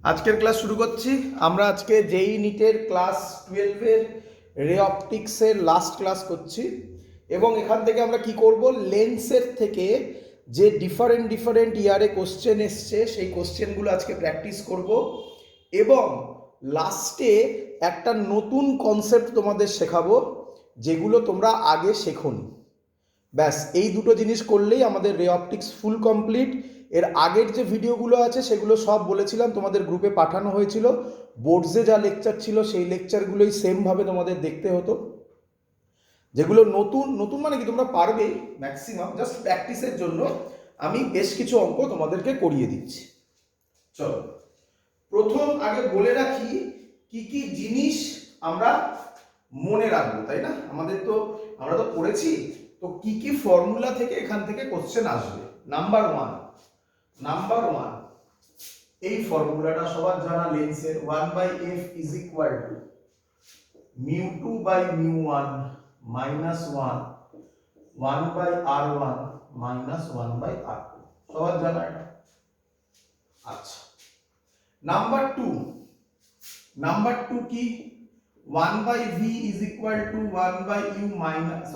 আজকের ক্লাস শুরু করছি। আমরা আজকে জেই নিটের ক্লাস 12 এর রে অপটিক্সের লাস্ট ক্লাস করছি এবং এখান থেকে আমরা কি করব, লেন্সের থেকে যে ডিফারেন্ট ইয়ারে কোশ্চেন এসছে সেই কোশ্চেনগুলো আজকে প্র্যাকটিস করব এবং লাস্টে একটা নতুন কনসেপ্ট তোমাদের শেখাবো যেগুলো তোমরা আগে শেখোনি। ব্যাস এই দুটো জিনিস করলেই আমাদের রে অপটিক্স ফুল কমপ্লিট। এর আগের যে ভিডিওগুলো আছে সেগুলো সব বলেছিলাম, তোমাদের গ্রুপে পাঠানো হয়েছিল। বোর্ডসে যা লেকচার ছিল সেই লেকচারগুলোই সেমভাবে তোমাদের দেখতে হতো। যেগুলো নতুন নতুন মানে কি তোমরা পারবে ম্যাক্সিমাম, জাস্ট প্র্যাকটিসের জন্য আমি বেশ কিছু অঙ্ক তোমাদেরকে করিয়ে দিচ্ছি। চলো প্রথম আগে বলে রাখি কি কি জিনিস আমরা মনে রাখবো, তাই না? আমরা তো পড়েছি, তো কি কি ফর্মুলা থেকে এখান থেকে কোশ্চেন আসবে। নাম্বার ওয়ান এই ফর্মুলাটা সবার জানা, লেন্সের 1/f is equal to μ2/μ1 minus 1/r1 minus 1/r2, সবার জানা এটা। আচ্ছা, নাম্বার টু কি? 1/v is equal to 1/u minus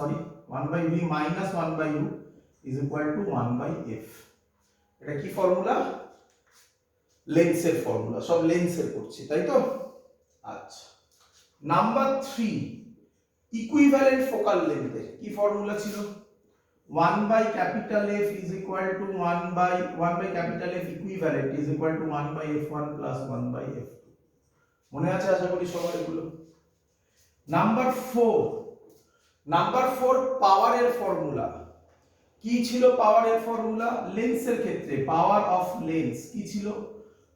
1/v minus 1/u is equal to 1/f। এটা কি ফর্মুলা? লেন্সের ফর্মুলা, সব লেন্সের করছি, তাই তো? আচ্ছা, নাম্বার 3 ইকুইভ্যালেন্ট ফোকাল লেন্থের কি ফর্মুলা ছিল? 1/F is equal to 1/F equivalent is equal to 1/f1 plus 1/f2। মনে আছে আশা করি সবার এগুলো। নাম্বার 4 পাওয়ারের ফর্মুলা কি ছিল? পাওয়ারের ফর্মুলা লেন্সের ক্ষেত্রে পাওয়ার অফ লেন্স কি ছিল?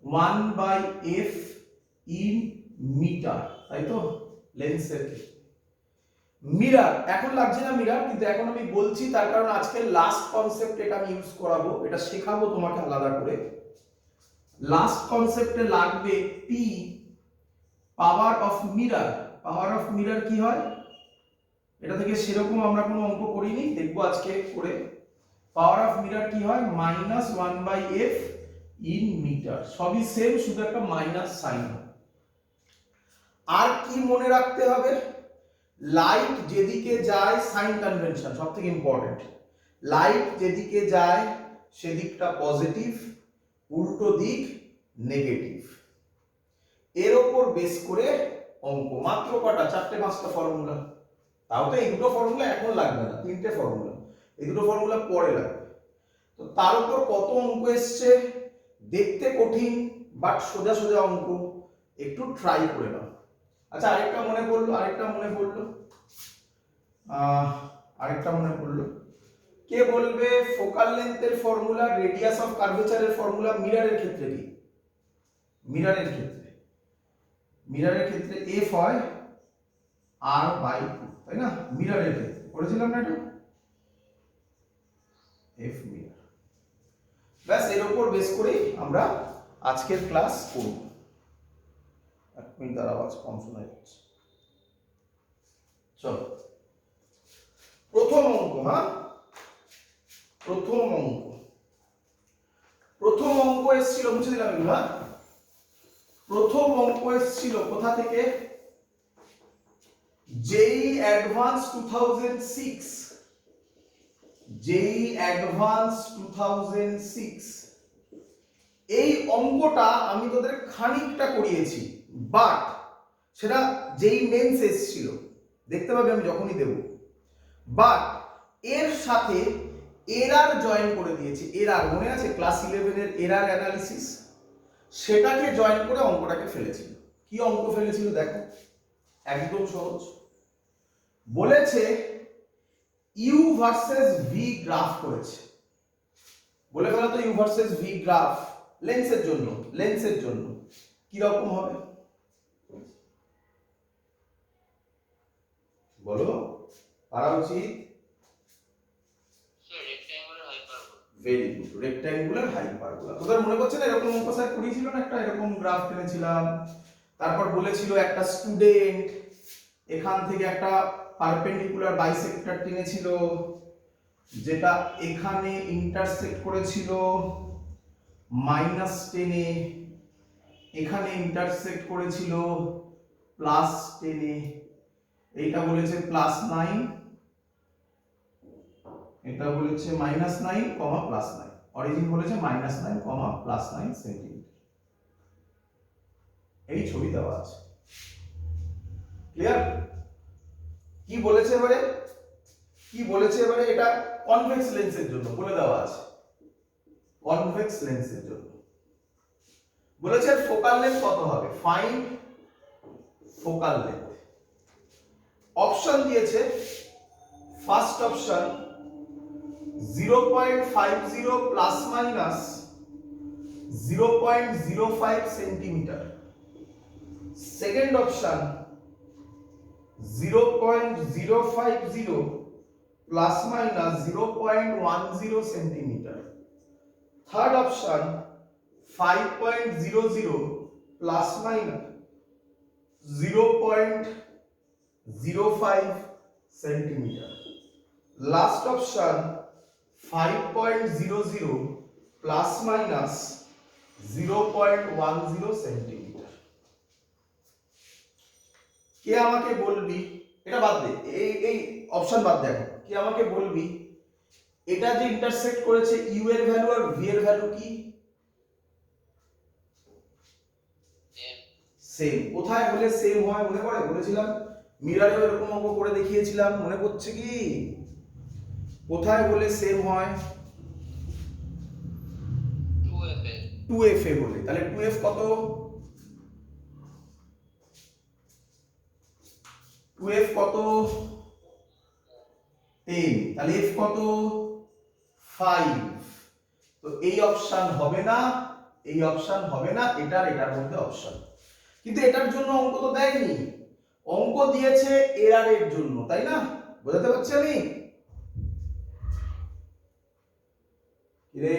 1/f ইন মিটার, তাই তো? লেন্সের ক্ষেত্রে মিরর এখন লাগছে না মিরর, কিন্তু এখন আমি বলছি তার কারণ আজকে লাস্ট কনসেপ্ট এটা আমি ইউজ করাবো, এটা শেখাবো তোমাকে আলাদা করে। লাস্ট কনসেপ্টে লাগবে P, power of mirror. Power of mirror কি হয়? এটা থেকে সেরকম আমরা কোনো অঙ্ক করিনি, দেখবো আজকে করে। পাওয়ার অফ মিরর কি হয়? মাইনাস 1/f ইন মিটার, সবই সেম, শুধু একটা মাইনাস সাইন। আর কি মনে রাখতে হবে? লাইট যেদিকে যায়, সাইন কনভেনশন সবথেকে ইম্পর্টেন্ট। লাইট যেদিকে যায় সেদিকটা পজিটিভ, উল্টো দিক নেগেটিভ। এর উপর বেস করে অঙ্ক। মাত্র কটা? 4-5টা ফর্মুলা। তাও তো এই দুটো ফর্মুলা এখন লাগবে না, 3টে ফর্মুলা, এই দুটো ফর্মুলা পরে লাগবে। তো তার উপর কত অঙ্ক এসছে, দেখতে কঠিন বাট সোজা সোজা অঙ্ক, একটু ট্রাই করে নাও। আচ্ছা, আরেকটা মনে পড়লো, কে বলবে ফোকাল লেন্থের ফর্মুলা, রেডিয়াস অফ কার্ভেচারের ফর্মুলা মিররের ক্ষেত্রে কি? মিররের ক্ষেত্রে f হয় r/2, তাই না? মিররের ক্ষেত্রে পড়েছিলাম না এটা, f মিরর। ব্যাস এর উপর বেস করে আমরা আজকের ক্লাস করব। এক মিনিট আওয়াজ কম শোনা যাচ্ছে। চলো প্রথম অঙ্ক এসেছিল, মুছে দিলাম এগুলো। প্রথম অঙ্ক এসেছিল কোথা থেকে? JEE advance 2006। এই অঙ্কটা আমি তোদের খানিকটা করিয়েছি, বাট সেটা যেই মেন্স এসেছিল, দেখতে পাবে আমি যখনই দেব। বাট এর সাথে এরার জয়েন করে দিয়েছি। এরার মনে আছে? ক্লাস 11 এর এরার অ্যানালিসিস, সেটাকে জয়েন করে অঙ্কটাকে ফেলেছিল। কি অঙ্ক ফেলেছিল দেখো, একদম সহজ। বলেছে ইউ ভার্সেস ভি গ্রাফ করেছে। বলে ফেলো তো ইউ ভার্সেস ভি গ্রাফ লেন্সের জন্য কি রকম হবে বলো? পারা উচিত। Very good, rectangular hyperbola. তোদের মনে করছে না এরকম অঙ্ক স্যার করিয়েছিল না? একটা এরকম গ্রাফ টেনেছিলাম, তারপর বলেছিল একটা স্টুডেন্ট এখান থেকে একটা পারপেন্ডিকুলার বাইসেক্টর টেনেছিল, যেটা এখানে ইন্টারসেক্ট করেছিল -10 এ, এখানে ইন্টারসেক্ট করেছিল +10 এইটা বলেছে +9, এটা বলেছে -9, +9, অরিজিন বলেছে -9, +9 সেন্টিমিটার। এই ছবি দেওয়া আছে, ক্লিয়ার? কি বলেছে এবারে, এটা কনভেক্স লেন্সের জন্য বলে দেওয়া আছে, কনভেক্স লেন্সের জন্য বলেছে ফোকাল লেন্থ কত হবে, ফাইন্ড ফোকাল লেন্থ। অপশন দিয়েছে, first option 0.50 plus minus 0.05 centimetre, second option 0.050 plus minus 0.10 centimetre, third option 5.00 plus minus 0.05 centimetre, last option 5.00 plus minus 0.10 centimetre. কে আমাকে বলবি, এটা বাদ দে, এই অপশন বাদ দে, এখন কে আমাকে বলবি এটা যে ইন্টারসেক্ট করেছে ইউ এর ভ্যালু আর ভি এর ভ্যালু কি? সেম। কোথায় হলে সেম হয় মনে পড়ে? বলেছিলাম মিররে এরকম অঙ্ক করে দেখিয়েছিলাম, মনে পড়ছে কি? কোথায় বলে সেম হয়? 2f এ বলে। তাহলে 2f কত? 2f কত? 10। তাহলে f কত? 5। তো এই অপশন হবে না, এই অপশন হবে না, এটার মধ্যে অপশন। কিন্তু এটার জন্য অঙ্ক তো দেয়নি, অঙ্ক দিয়েছে এরারের জন্য, তাই না? বোঝাতে পারছি আমি? রে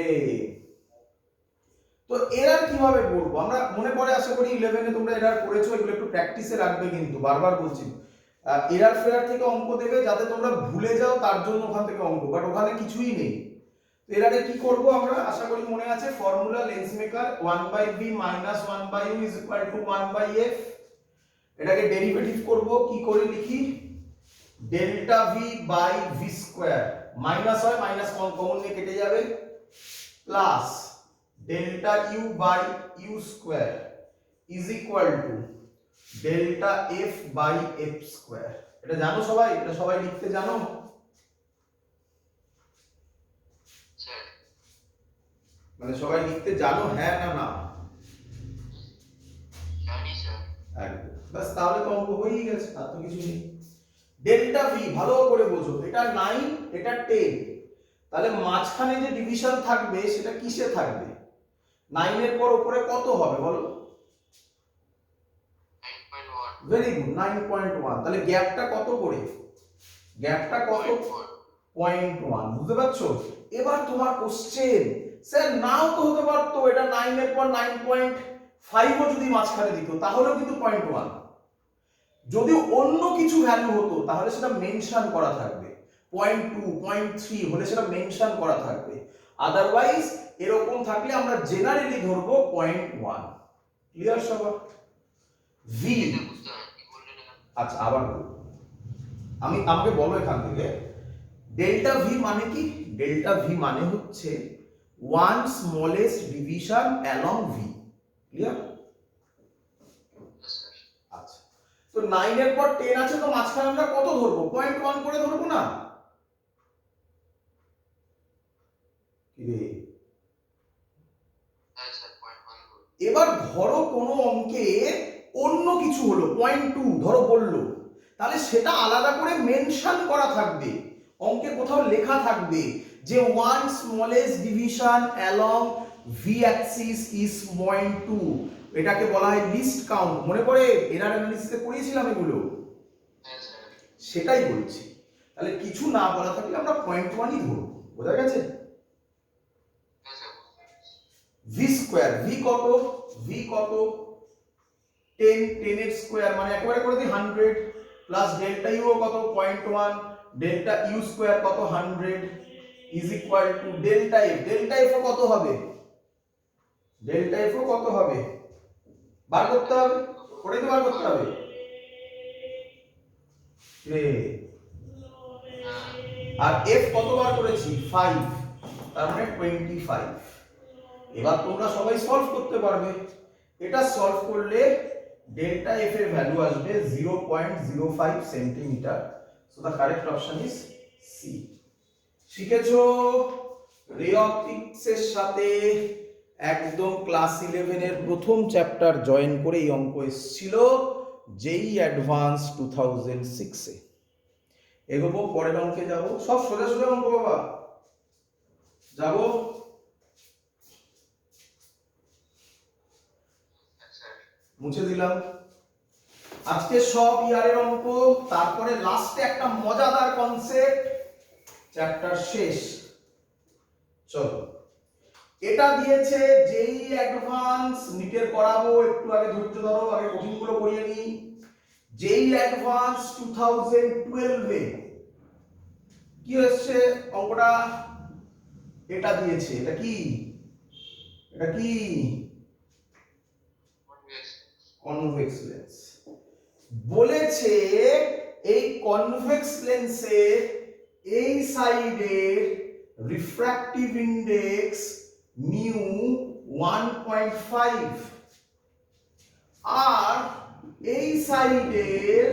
তো এরার কিভাবে করব আমরা? মনে পড়ে আশা করি 11 এ তোমরা এরার করেছো, এগুলো একটু প্র্যাকটিসে রাখবে, কিন্তু বারবার বলছি এরার ফেরার থেকে অঙ্ক দেবে যাতে তোমরা ভুলে যাও, তার জন্য ওখান থেকে অঙ্ক, বাট ওখানে কিছুই নেই। তো এরারে কি করব আমরা? আশা করি মনে আছে formula lens maker 1/v - 1/u = 1/f। এটাকে ডেরিভেটিভ করব, কি করে লিখি? Delta V by V square, minus হয় মাইনাস কমন নিয়ে কেটে যাবে, plus delta U by U square is equal to delta F by F square. এটা জানো সবাই? এটা সবাই লিখতে জানো? মানে সবাই লিখতে জানো, হ্যাঁ না না? জানি স্যার। একদম, বাস, তাহলে তো অঙ্ক হয়েই গেছে, আর তো কিছু নেই। ডেল্টা ভি ভালো করে বোঝো, এটা 9, এটা 10, তাহলে মাঝখানে যে ডিভিশন থাকবে সেটা কিসে থাকবে? 9 এর পর উপরে কত হবে বলো? 9.1। Very good, 9.1। তাহলে গ্যাপটা কত করে? গ্যাপটা কত? 0.1। বুঝতে পারছো? এবার তোমার কোশ্চেন, স্যার নাও তো হতে পারতো, এটা 9 এর পর 9.5 ও যদি মাঝখানে দিত তাহলেও কিন্তু 0.1। যদি অন্য কিছু ভ্যালু হতো তাহলে সেটা মেনশন করা থাকবে, 0.2 0.3 হলে সেটা মেনশন করা থাকবে, আদারওয়াইজ এরকম থাকলে আমরা জেনারেলি ধরবো 0.1। ক্লিয়ার সবার? ভি, আচ্ছা আবার আমাকে বলো এখান থেকে ডেল্টা ভি মানে কি? ডেল্টা ভি মানে হচ্ছে one smallest division along V. Clear? আচ্ছা, তো 9 এর পর 10 আছে, তো মাঝখানে আমরা কত ধরবো? 0.1 করে ধরবো না? এবার ধরো কোনো অঙ্কে অন্য কিছু হলো, 0.2 ধরো বললো, তাহলে সেটা আলাদা করে মেনশন করা থাকবে, অঙ্কে কোথাও লেখা থাকবে যে one smallest division along V Axis is 0.2। এটাকে বলা হয় লিস্ট কাউন্ট। মনে পড়ে এরার অ্যানালিসিসে পড়িয়েছিলাম এগুলো? সেটাই বলছি। তাহলে কিছু না বলা থাকলে আমরা 0.1ই ধরব। বোঝা গেছে? ভি স্কয়ার, ভি কত? ভি কত? 10, 10 এর স্কয়ার মানে একবারে করে দিই 100, প্লাস ডেল্টা ইউ কত? 0.1, ডেল্টা ইউ স্কয়ার কত? 100 is equal to delta F. Delta F কত হবে? ডেল্টা এফ কত হবে? বার করতে হবে, ওটাই তো বার করতে হবে রে। আর এফ কত বার করেছি 5, তার মানে 25। এবার তোমরা সবাই সলভ করতে পারবে। এটা সলভ করলে ডেল্টা এফ এর ভ্যালু আসবে 0.05 centimetre. So the correct option is C. শিখেছো রে অপটিক্স এর সাথে একদম ক্লাস 11 এর প্রথম চ্যাপ্টার জয়েন করে এই অঙ্ক এসেছিল জেই অ্যাডভান্স 2006 এ। এগোবো, পরের অঙ্কে যাব। সব সোজা সোজা অঙ্ক বাবা, যাব। মুছে দিলাম আজকে সব ইয়ারের অঙ্ক, তারপরে লাস্টে একটা মজাদার কনসেপ্ট, চ্যাপ্টার শেষ। চলো, এটা দিয়েছে জেই অ্যাডভান্স, নিটের করাবো, একটু আগে ধৈর্য ধরো, আগে কঠিনগুলো করিয়ে নিই। জেই অ্যাডভান্স 2012 এ কি হচ্ছে অঙ্কটা, এটা দিয়েছে। এটা কি, এটা কি কনভেক্স লেন্স বলেছে। এই কনভেক্স লেন্সের এই সাইডের রিফ্র্যাক্টিভ ইন্ডেক্স মিউ 1.5 আর এই সাইডের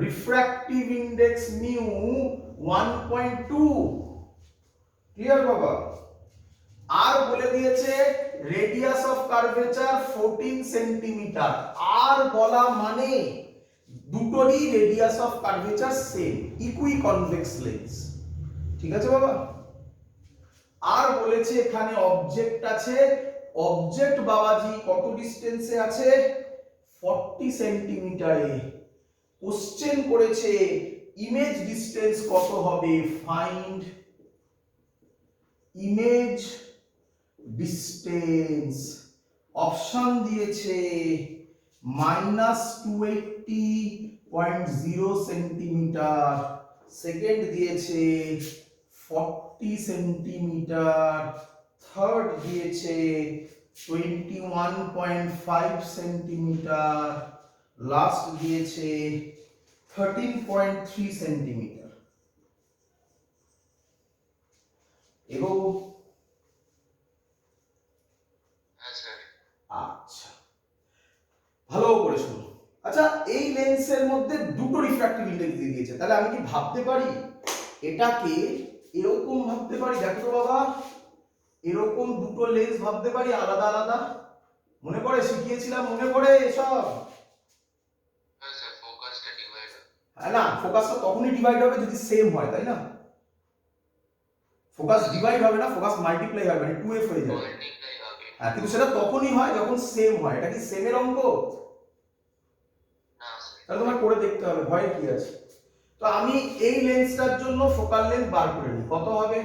রিফ্র্যাক্টিভ ইন্ডেক্স মিউ 1.2। ক্লিয়ার বাবা? আর বলে দিয়েছে রেডিয়াস অফ কার্ভেচার 14 সেন্টিমিটার। আর বলা মানে দুটোরই radius of curvature same, equiconvex lens. ঠিক আছে বাবা? আর বলেছে এখানে অবজেক্ট আছে, অবজেক্ট বাবাজি কত ডিসটেন্সে আছে, 40 সেন্টিমিটারে। কোশ্চেন করেছে ইমেজ ডিসটেন্স কত হবে, ফাইন্ড ইমেজ ডিসটেন্স। অপশন দিয়েছে -280.0 সেন্টিমিটার, সেকেন্ড দিয়েছে 40 সেন্টিমিটার, থার্ড দিয়েছে 21.5 সেন্টিমিটার, লাস্ট দিয়েছে 13.3 সেন্টিমিটার। এবং আচ্ছা ভালো করে শুনো। আচ্ছা, এই লেন্সের মধ্যে দুটো রিফ্র্যাক্টিভ ইন্ডেক্স দিয়ে দিয়েছে, তাহলে আমি কি ভাবতে পারি এটাকে এরকম ভাবতে পারি? দেখো তো বাবা, এরকম দুটো লেন্স ভাবতে পারি আলাদা আলাদা। মনে পড়ে শিখিয়েছিলাম, মনে পড়ে এসব? হ্যাঁ না, ফোকাসটা তখনই ডিভাইড হবে যদি সেম হয়, তাই না? ফোকাস ডিভাইড হবে না, ফোকাস মাল্টিপ্লাই হবে, মানে 2f হয়ে যাবে। হ্যাঁ, কিন্তু সেটা তখনই হয় যখন সেম হয়। এটা কি সেমের অঙ্ক? তাহলে তোমার করে দেখতে হবে, ভয় কি আছে। তো আমি এই লেন্সটার জন্য ফোকাল লেন্থ বার করে নিই, কত হবে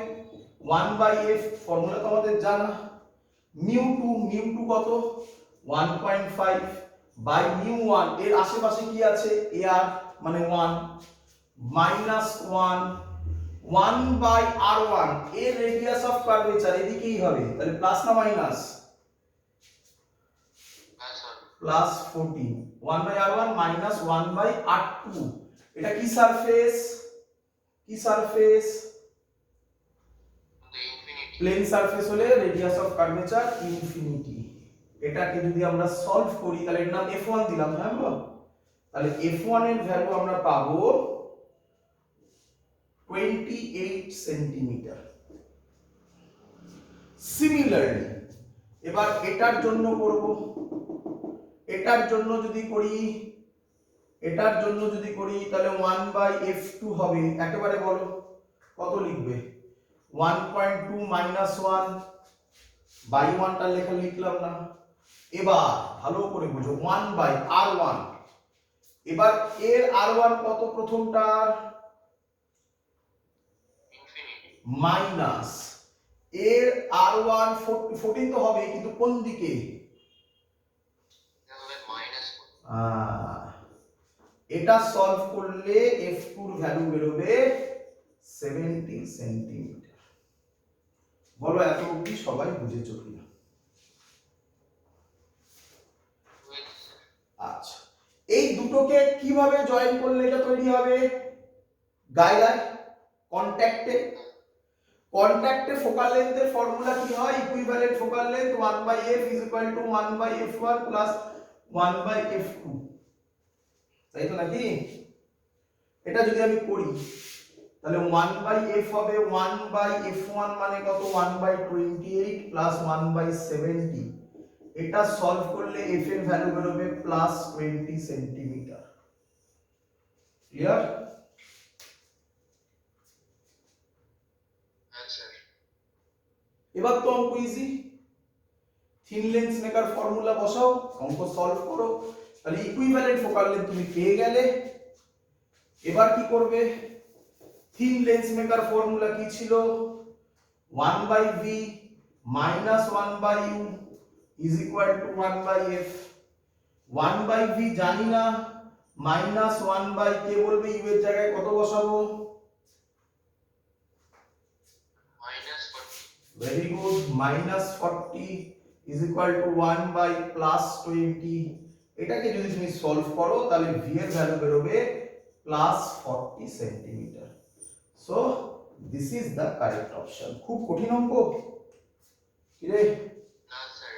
1/f, ফর্মুলা তো আমাদের জানা। মিউ2 কত 1.5 বাই মিউ1, এর আশেপাশে কি আছে আর, মানে 1 মাইনাস 1 বাই r1, এর রেডিয়াস অফ কার্ভেচার এদিকেই হবে, তাহলে প্লাস না minus? Plus 14, 1 by r1 minus 1 by r2। এটা কি সারফেস, কি সারফেস? প্লেন সারফেস হলে রেডিয়াস অফ কার্ভেচার ইনফিনিটি। এটাকে যদি আমরা সলভ করি তাহলে এর নাম f1 দিলাম, হ্যাঁ বাবা? তাহলে f1 এর ভ্যালু আমরা পাবো 28 সেন্টিমিটার। সিমিলারলি এবার এটার জন্য করব, এটার জন্য যদি করি, এটার জন্য যদি করি তাহলে 1/f2 হবে। একেবারে বলো কত লিখবে? 1.2 মাইনাস 1 বাই 1টা লেখা লিখলাম না। এবার ভালো করে বুঝো 1/r1। এবার এর r1 কত প্রথমটার? মাইনাস এর r1 14 তো হবে, কিন্তু কোন দিকে? এটা সলভ করলে f2 এর ভ্যালু বেরোবে 70 সেন্টিমিটার। বলো এত অবধি সবাই বুঝেছো কিনা? এই দুটোকে কিভাবে জয়েন করলে এটা তৈরি হবে? গায়ে গায়ে কন্ট্যাক্টে ফোকাল লেন্থের ফর্মুলা কি হয়? Equivalent focal length 1/f = 1/f1 + 1/f2, তাই তো নাকি? এটা যদি আমি করি তাহলে 1/f হবে 1/f1 মানে কত? 1/28 + 1/70। এটা সলভ করলে f এর ভ্যালু বেরোবে +20 সেন্টিমিটার। ক্লিয়ার? এবার তো অঙ্ক easy. Thin lens maker formula বসাও, অঙ্ক সলভ করো, তাহলে ইকুইভ্যালেন্ট ফোকাল লেন্থ তুমি পেয়ে গেলে। এবার কি করবে? থিন লেন্স মেকার ফর্মুলা কি ছিল? 1/v - 1/u = 1/f। 1/v জানি না, -1/k বলবে, u এর জায়গায় কত বসাবো? Very good, -40 = 1/+20। এটাকে যদি তুমি সলভ করো তাহলে v এর ভ্যালু বেরোবে +40 centimetre. So this is the correct option. খুব কঠিন অঙ্ক কি রে? না স্যার,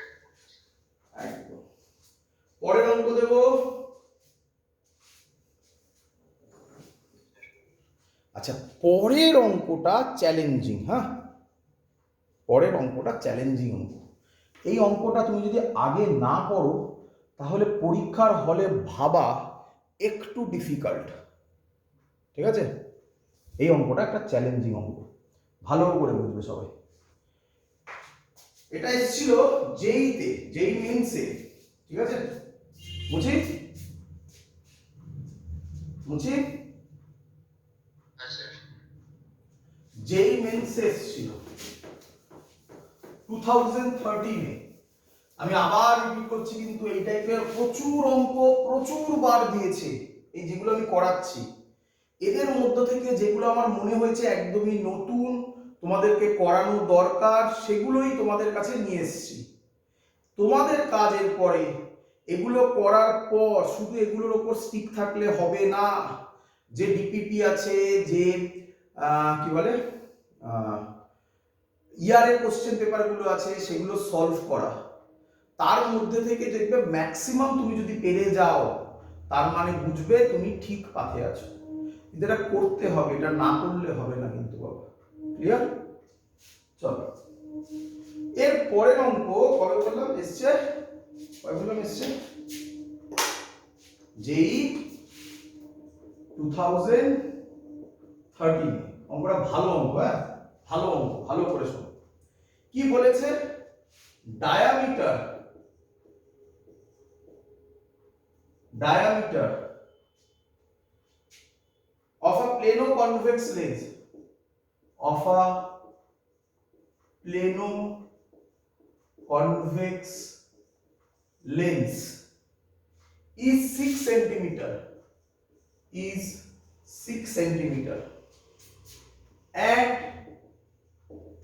একদম। পরের অঙ্ক দেব। আচ্ছা, পরের অঙ্কটা চ্যালেঞ্জিং। হ্যাঁ, পরের অঙ্কটা চ্যালেঞ্জিং অঙ্ক। এই অঙ্কটা তুমি যদি আগে না পড়ো তাহলে পরীক্ষার হলে ভাবা একটু ডিফিকাল্ট। ঠিক আছে? এই অঙ্কটা একটা চ্যালেঞ্জিং অঙ্ক, ভালো করে বুঝবে সবাই। এটা এসেছিল জেইতে, জেই মেইনসে। ঠিক আছে? বুঝি বুঝি জেই মেইনসে এসেছিল 2013 এ। আমি আবার রিপিট করছি, কিন্তু এই টাইপের প্রচুর অঙ্ক প্রচুর বার দিয়েছে এই যেগুলো আমি করাচ্ছি। এদের মধ্য থেকে যেগুলো আমার মনে হয়েছে একদমই নতুন, তোমাদেরকে করানো দরকার, সেগুলোই তোমাদের কাছে নিয়ে এসেছি। তোমাদের কাজের পরে এগুলো করার পর শুধু এগুলোর ওপর স্টিক থাকলে হবে না। যে ডিপিপি আছে, যে কি বলে ইয়ারের কোশ্চেন পেপারগুলো আছে, সেগুলো সলভ করা। তার মধ্যে থেকে দেখবে ম্যাক্সিমাম তুমি যদি পেরে যাও, তার মানে বুঝবে তুমি ঠিক পাথে আছো। এটা করতে হবে, এটা না করলে হবে না কিন্তু বাবা। ক্লিয়ার? চলো, এর পরের অঙ্ক কবে বললাম এসছে? কবে বললাম এসছে? যেই 2013। অঙ্কটা ভালো অঙ্ক, হ্যাঁ ভালো অঙ্ক, ভালো করে শোনো। কি বলেছে? Diameter of a plano convex lens, of a plano convex lens is 6 centimeter, is 6 centimeter, and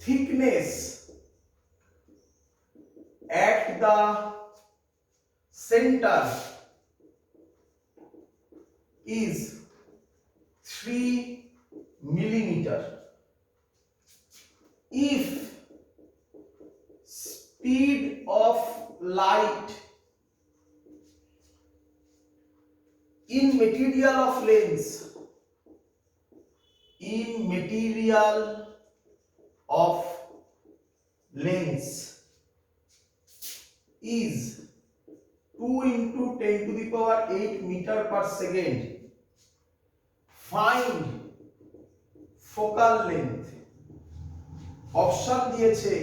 thickness at the center is 3 millimeter. If speed of light in material of lens is 2 into 10 to the power 8 meter per second, find focal length. Option দিয়েছে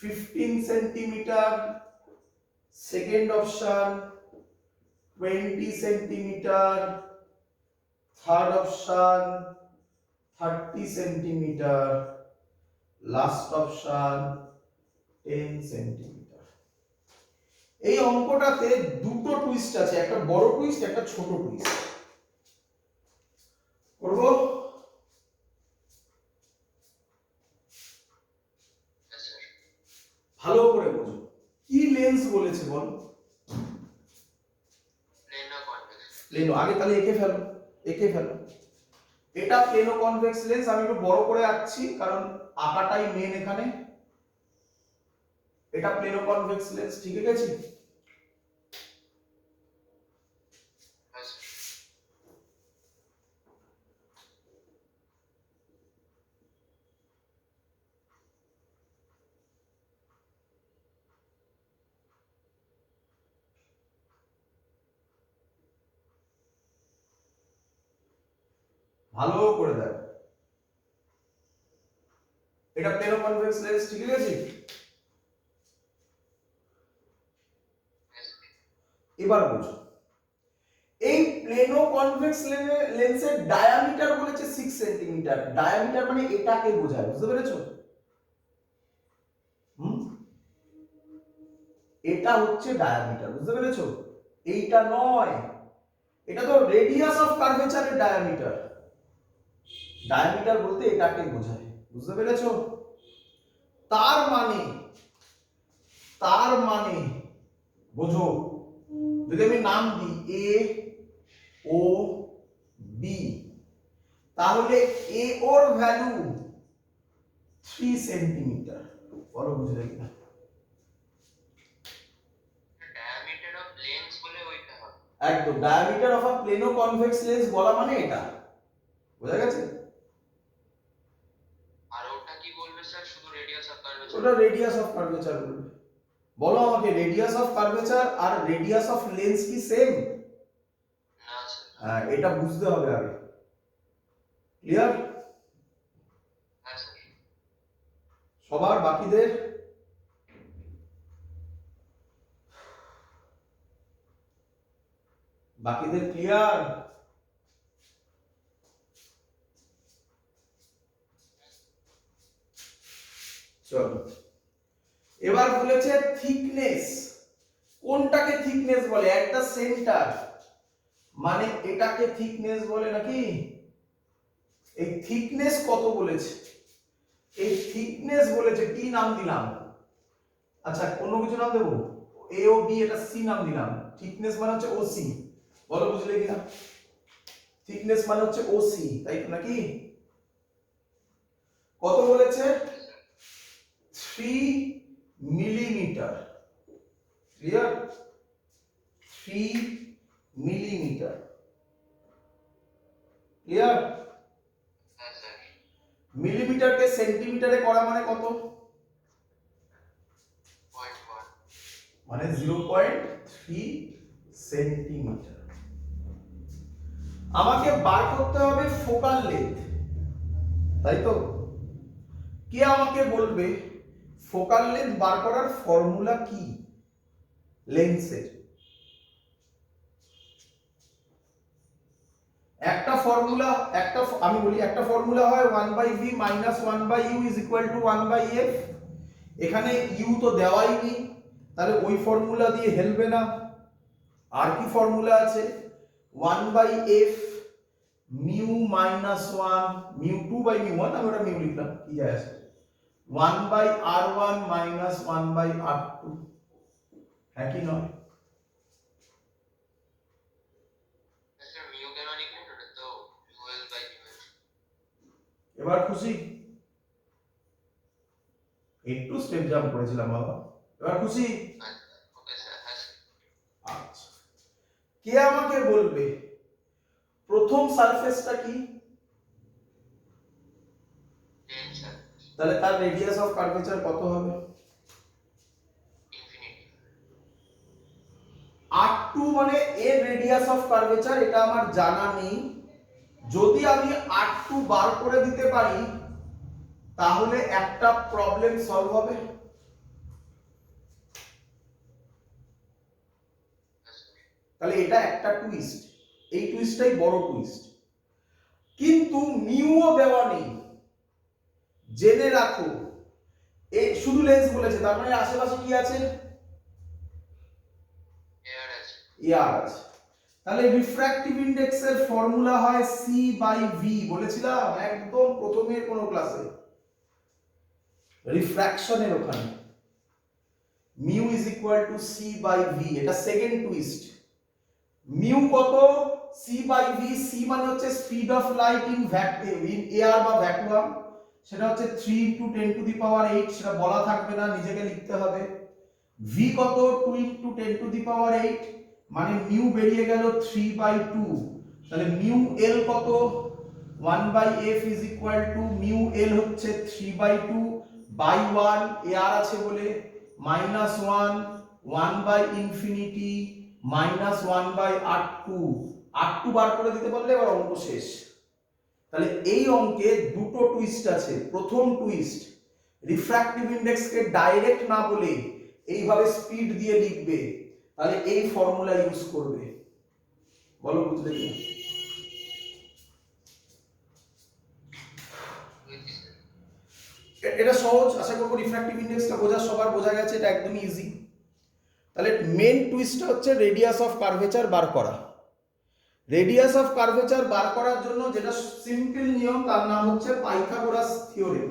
15 centimetre, second option 20 centimetre, third option 30 centimetre, last option 10 centimetre. এই অঙ্কটাতে দুটো twist আছে, একটা বড় twist, একটা ছোট twist. করব? ভালো করে বোঝো। কি লেন্স বলেছে বল? প্লেনো আগে তাহলে এঁকে ফেলো এটা প্লেনো কনভেক্স লেন্স। আমি একটু বড় করে আঁকছি কারণ আঁকাটাই মেন এখানে। এটা প্লেনো কনভেক্স লেন্স, ঠিক আছে? ভালো করে দেখ, এটা প্লেনো কনভেক্স লেন্স, ঠিক আছে? এবার বুঝো, এই প্লেনো কনভেক্স লেন্সের ডায়ামিটার বলেছে 6 সেন্টিমিটার। ডায়ামিটার মানে এটাকে বোঝায়, বুঝতে পেরেছো? এটা হচ্ছে ডায়ামিটার, বুঝতে পেরেছো? এইটা নয়, এটা তো রেডিয়াস অফ কার্ভেচারের ডায়ামিটার। ডায়ামিটার বলতে এটাকে বোঝায়, বুঝতে পেরেছো? তার মানে বোঝো, যদি আমি নাম দিই এ ও বি, তাহলে এ ওর ভ্যালু 3 সেন্টিমিটার। বলো বুঝলে কিনা? ডায়ামিটার অফ লেন্স বলে ওইটা হবে। একদম, diameter of a plano convex lens বলা মানে এটা, বোঝা গেছে? আর ওটা কি বলবে স্যার? শুধু রেডিয়াস অফ কার্ভেচার? ওটা রেডিয়াস অফ কার্ভেচার বলবে। বলো আমাকে, রেডিয়াস অফ কার্ভেচার আর রেডিয়াস অফ লেন্স কি সেম? না স্যার। হ্যাঁ, এটা বুঝতে হবে আগে। ক্লিয়ার? হ্যাঁ স্যার। সবার বাকিদের ক্লিয়ার? চলো, এবার বলেছে থিকনেস। কোনটাকে থিকনেস বলে? একটা সেন্টার, মানে এটাকে থিকনেস বলে নাকি? এই থিকনেস কত বলেছে? এই থিকনেস বলেছে টি নাম দিলাম। আচ্ছা, কোনো কিছু নাম দেবো? এ ও বি, এটা সি নাম দিলাম। থিকনেস মানে হচ্ছে ও সি। বলো বুঝলে কিনা? থিকনেস মানে হচ্ছে ও সি, তাই তো নাকি? কত বলেছে? 3 মিলিমিটার। ক্লিয়ার? 3 মিলিমিটার। ক্লিয়ার? হ্যাঁ স্যার। মিলিমিটারকে সেন্টিমিটারে করা মানে কত? 0.1 মানে 0.3 সেন্টিমিটার। আমাকে বার করতে হবে ফোকাল লেন্থ, তাই তো? কে আমাকে বলবে ফোকাল লেন্থ বার করার ফর্মুলা কি লেন্সের? একটা ফর্মুলা, আমি বলি একটা ফর্মুলা হয় 1/v - 1/u = 1/f। এখানে u তো দেওয়াই নেই, তাহলে ওই ফর্মুলা দিয়ে হেলবে না। আর কি ফর্মুলা আছে? 1/f mu - 1 mu2/mu1, আমি ওটা মিউ লিখলাম, কি যায় আসে? 1/r1 - 1/r2। হ্যাঁ কি নয়? স্যার মিউ কেন লিখলেন? ওটা তো μl/μh। এবার খুশি? একটু স্টেপ জাম্প করেছিলাম বাবা। এবার খুশি? আচ্ছা ওকে স্যার। হ্যাঁ স্যার। আচ্ছা, কে আমাকে বলবে প্রথম সারফেসটা কি? Lens sir. তাহলে তার রেডিয়াস অফ কার্ভেচার কত হবে? ইনফিনিটি। r2 মানে এর রেডিয়াস অফ কার্ভেচার, এটা আমার জানা নেই। যদি আমি r2 বার করে দিতে পারি তাহলে একটা প্রবলেম সলভ হবে। তাহলে এটা একটা টুইস্ট, এই টুইস্টটাই বড় টুইস্ট। কিন্তু মিউও দেওয়া নেই, জেনে রাখো। এই শুধু লেন্স বলেছে, তার মানে আশেপাশে কি আছে? এয়ার আছে। এয়ার আছে। তাহলে রিফ্র্যাক্টিভ ইনডেক্সের ফর্মুলা হয় c/v, বলেছিলাম একদম প্রথমের কোন ক্লাসে, রিফ্র্যাকশনের ওখানে। মিউ = c/v, এটা সেকেন্ড টুইস্ট। মিউ কত? সি বাই ভি, সি মানে হচ্ছে speed of light in air বা ভ্যাকুয়াম, সেটা হচ্ছে 3 ইনটু 10 টু দি পাওয়ার 8, সেটা বলা থাকবে না, নিজেকে লিখতে হবে। ভি কত, 2 ইনটু 10 টু দি পাওয়ার 8, মানে মিউ বেরিয়ে গেল 3/2, তাহলে মিউ এল কত, 1/f is equal to mu L হচ্ছে 3/2 বাই 1, এয়ার আছে বলে -1, 1/ইনফিনিটি -1/r2, r2 বার করে দিতে পারলে এবার অঙ্ক শেষ। তাহলে এই অঙ্কে দুটো টুইস্ট আছে। প্রথম টুইস্ট, রিফ্র্যাক্টিভ ইন্ডেক্সকে ডাইরেক্ট না বলে এইভাবে স্পিড দিয়ে লিখবে, তাহলে এই ফর্মুলা ইউজ করবে। বলো বুঝলে কি? এটা সহজ, আশা করবো রিফ্র্যাক্টিভ ইন্ডেক্সটা সবার বোঝা গেছে, এটা একদমই ইজি। তাহলে মেন টুইস্টটা হচ্ছে রেডিয়াস অফ কার্ভেচার বার করা। রেডিয়াস অফ কার্ভেচার বার করার জন্য যেটা সিম্পল নিয়ম, তার নাম হচ্ছে পাইথাগোরাস থিওরেম।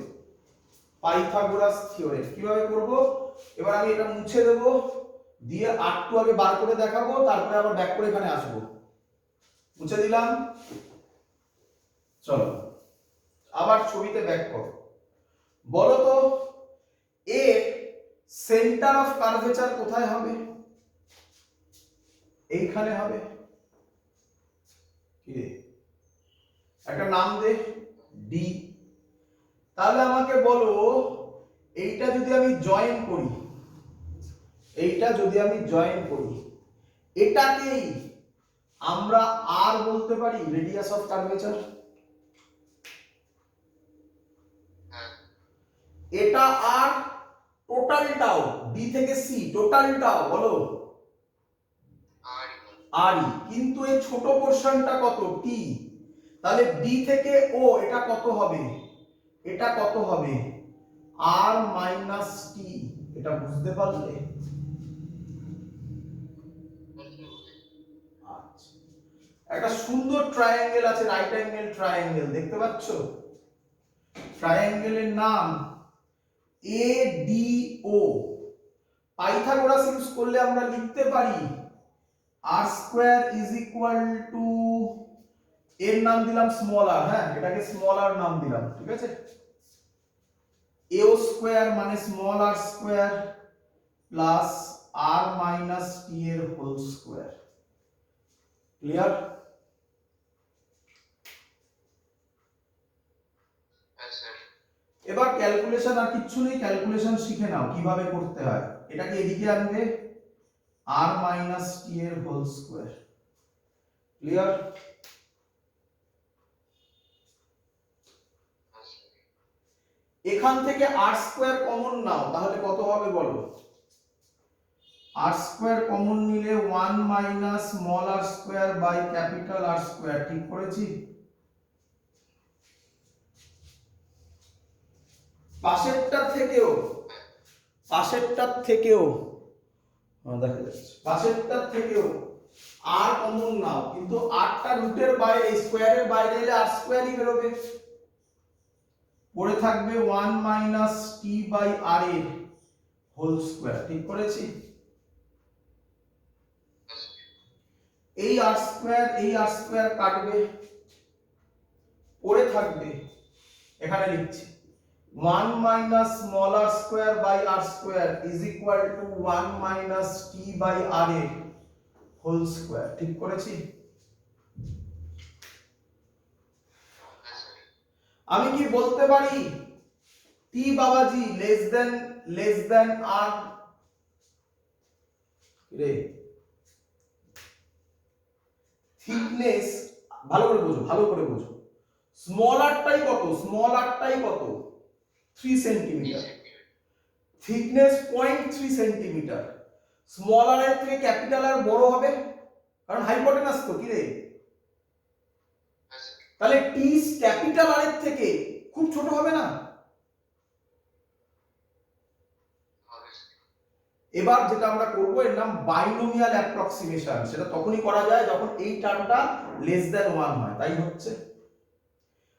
পাইথাগোরাস থিওরেম কিভাবে করব, এবার আমি এটা মুছে দেব, দিয়ে r2 আগে বার করে দেখাবো, তারপরে আবার ব্যাক করে এখানে আসবো। মুছে দিলাম, চলো আবার ছবিতে ব্যাক করো। বলো তো এর সেন্টার অফ কার্ভেচার কোথায় হবে? এইখানে হবে। কি রে, একটা নাম দে, ডি। তাহলে আমাকে বলো এইটা যদি আমি জয়েন করি, এটাকেই আমরা আর বলতে পারি রেডিয়াস অফ কার্ভেচার। এটা আর টোটালটাও ডি থেকে সি টোটালটাও বলো আর, কিন্তু এই ছোট পোরশনটা কত, টি। তাহলে ডি থেকে ও এটা কত হবে, আর মাইনাস টি। এটা বুঝতে পারলে? আচ্ছা, একটা সুন্দর ট্রায়াঙ্গেল আছে, রাইট অ্যাঙ্গেল ট্রায়াঙ্গেল, দেখতে পাচ্ছ? ট্রায়াঙ্গেলের নাম ADO। পাইথাগোরাস ইউজ করলে আমরা লিখতে পারি r² ইজ ইকুয়াল টু, এর নাম দিলাম স্মল আর, হ্যাঁ এটাকে স্মল আর নাম দিলাম, ঠিক আছে? AO² মানে small r square plus r minus t এর হোল স্কয়ার। ক্লিয়ার? এবার ক্যালকুলেশন আর কিচ্ছু নেই, ক্যালকুলেশন শিখে নাও কিভাবে করতে হয়। এটাকে এদিকে আনবে, r মাইনাস t এর হোল স্কয়ার। ক্লিয়ার? এখান থেকে r² কমন নাও, তাহলে কত হবে বলো? r² কমন নিলে 1 minus small r square by capital R square, ঠিক করেছি? পাশেরটা থেকেও দেখা যাচ্ছে, পাশেরটা থেকেও আর কমন নাও, কিন্তু আরটা রুটের বাইরে, স্কয়ারের বাইরে এলে আর স্কয়ারই বেরোবে। পড়ে থাকবে 1 মাইনাস টি বাই আর এর হোল স্কয়ার, ঠিক করেছি? এই আর স্কয়ার কাটবে, পড়ে থাকবে, এখানে লিখছি 1 minus small r square by r square is equal to 1 minus t by r এর হোল স্কয়ার, ঠিক করেছি? আমি কি বলতে পারি টি বাবাজি লেস দেন আর? রে থিকনেস ভালো করে বোঝো, স্মল আরটাই কত, 3 সেন্টিমিটার, থিকনেস 0.3 সেন্টিমিটার। স্মল আর এর থেকে ক্যাপিটাল আর বড় হবে, কারণ হাইপোটেনাস তো, কি রে? তাহলে টি ক্যাপিটাল আর এর থেকে খুব ছোট হবে না? এবার যেটা আমরা করব, এর নাম বাইনোমিয়াল অ্যাপ্রক্সিমেশন। সেটা তখনই করা যায় যখন এই টার্মটা লেস দ্যান 1 হয়, তাই হচ্ছে।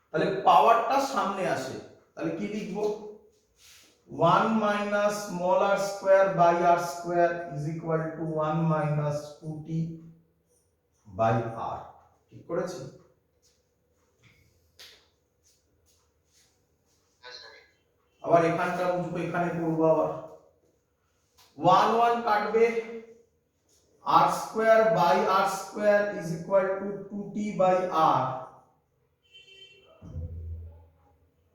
তাহলে পাওয়ারটা সামনে আসে, তাহলে কি লিখবো? 1 minus small r square by r square is equal to 1 minus 2t by r. ঠিক করেছি? হ্যাঁ স্যার। আবার এখানটা বুঝবো, এখানে করবো আবার 1 1 কাটবে, r square by r square is equal to 2t by r।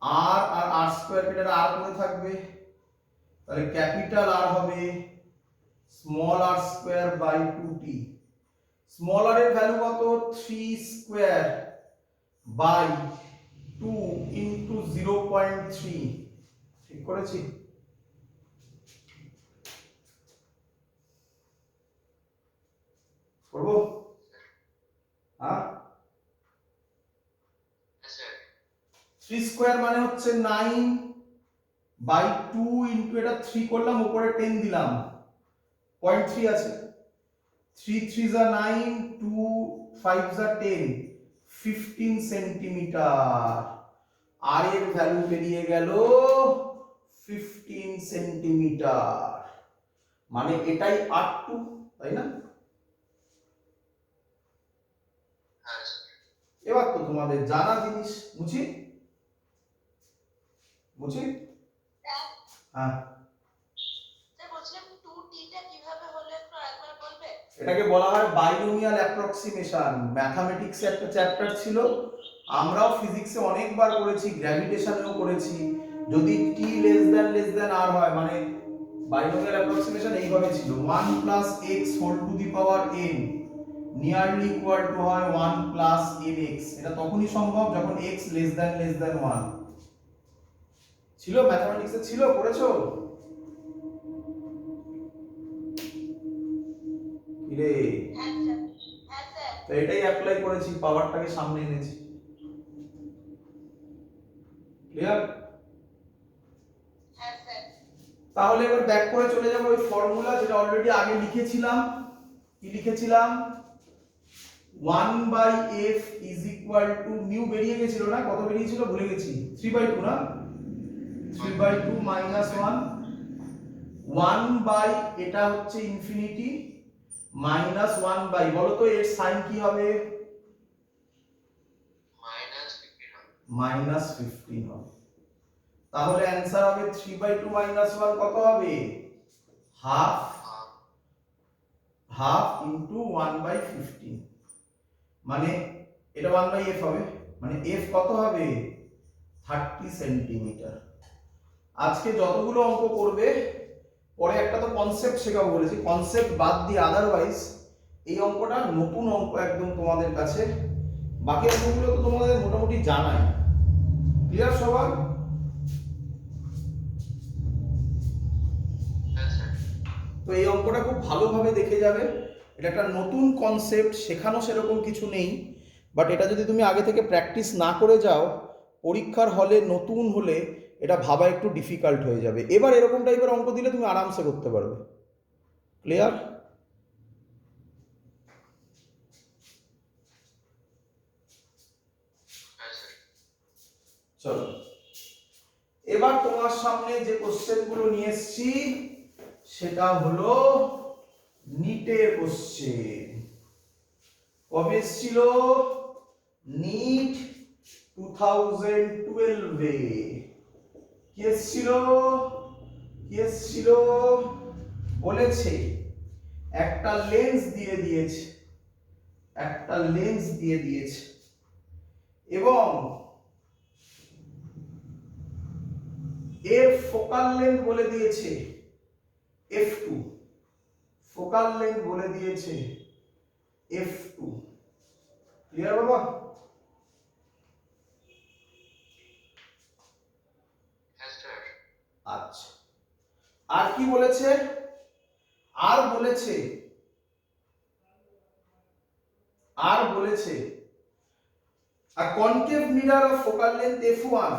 r আর r স্কয়ার কেটে r করে থাকবে, তাহলে ক্যাপিটাল R হবে small r square by 2t। Small r এর ভ্যালু কত? 3 স্কয়ার বাই 2 ইনটু 0.3। ঠিক করেছি? করবো? হ্যাঁ, স্যার 3 স্কয়ার মানে হচ্ছে 9 বাই 2 ইনটু এটা 3 করলাম, উপরে 10 দিলাম, 0.3 আছে। 3 3 যা 9, 2 5 যা 10, 15 সেন্টিমিটার। আর এর ভ্যালু বেরিয়ে গেল 15 সেন্টিমিটার, মানে এটাই R2, তাই না? হ্যাঁ স্যার। এবার তো তোমাদের জানা জিনিস, বুঝি বুঝি। হ্যাঁ, এটাকে বলা হয় বাইনোমিয়াল অ্যাপ্রক্সিমেশন। ম্যাথমেটিক্সে একটা চ্যাপ্টার ছিল, আমরাও ফিজিক্সে অনেকবার করেছি, গ্র্যাভিটেশনেও করেছি। যদি t r হয়, মানে বাইনোমিয়াল অ্যাপ্রক্সিমেশন এইভাবে ছিল 1 plus x whole to the power n nearly equal to হয় 1 প্লাস nx। এটা তখনই সম্ভব যখন x লেস দ্যান 1 ছিল। ম্যাথমেটিক্সে ছিল, করেছো? কিরে, তো এটাই অ্যাপ্লাই করেছি, পাওয়ারটাকে সামনে এনেছি। ক্লিয়ার? তাহলে এবার ব্যাক করে চলে যাব ওই ফর্মুলা যেটা অলরেডি আগে লিখেছিলাম। কি লিখেছিলাম? 1 by f is equal to mu বেরিয়ে গেছিল না? কত বেরিয়েছিল ভুলে গেছি, 3/2 না? 3/2 মাইনাস 1। 1 বাই এটা হচ্ছে ইনফিনিটি মাইনাস 1 বাই, বলো তো এর সাইন কি হবে? -15 -15 হবে। তাহলে অ্যানসার হবে 3/2 মাইনাস 1 কত হবে? হাফ। হাফ ইনটু 1/15, মানে এটা 1/f হবে, মানে f কত হবে? 30 সেন্টিমিটার। আজকে যতগুলো অঙ্ক করবে, পরে একটা তো কনসেপ্ট শেখাবো বলেছি, কনসেপ্ট বাদ দিয়ে আদারওয়াইজ এই অঙ্কটা নতুন অঙ্ক একদম তোমাদের কাছে। বাকি অঙ্কগুলো তো তোমাদের মোটামুটি জানাই। ক্লিয়ার সবার? হ্যাঁ স্যার। তো এই অঙ্কটা খুব ভালোভাবে দেখে যাবে। এটা একটা নতুন কনসেপ্ট, শেখানো সেরকম কিছু নেই, বাট এটা যদি তুমি আগে থেকে প্র্যাকটিস না করে যাও, পরীক্ষার হলে নতুন হলে এটা ভাবা একটু ডিফিকাল্ট হয়ে যাবে। এবার এরকম টাইপের অঙ্ক দিলে তুমি আরামসে করতে পারবে। ক্লিয়ার? হ্যাঁ স্যার। চলো, এবার তোমার সামনে যে কোশ্চেনগুলো নিয়ে এসেছি সেটা হলো নিটের কোশ্চেন। কবে এসেছিল? নিট 2012 এ। কি এসেছিল? কি এসেছিল? বলেছে একটা লেন্স দিয়ে দিয়েছে, একটা লেন্স দিয়ে দিয়েছে এবং এর ফোকাল লেন্থ বলে দিয়েছে f2, ফোকাল লেন্থ বলে দিয়েছে f2। ক্লিয়ার বাবা? হ্যাঁ স্যার। আচ্ছা, আর কি বলেছে? আর বলেছে, আর বলেছে a concave mirror of focal length f1,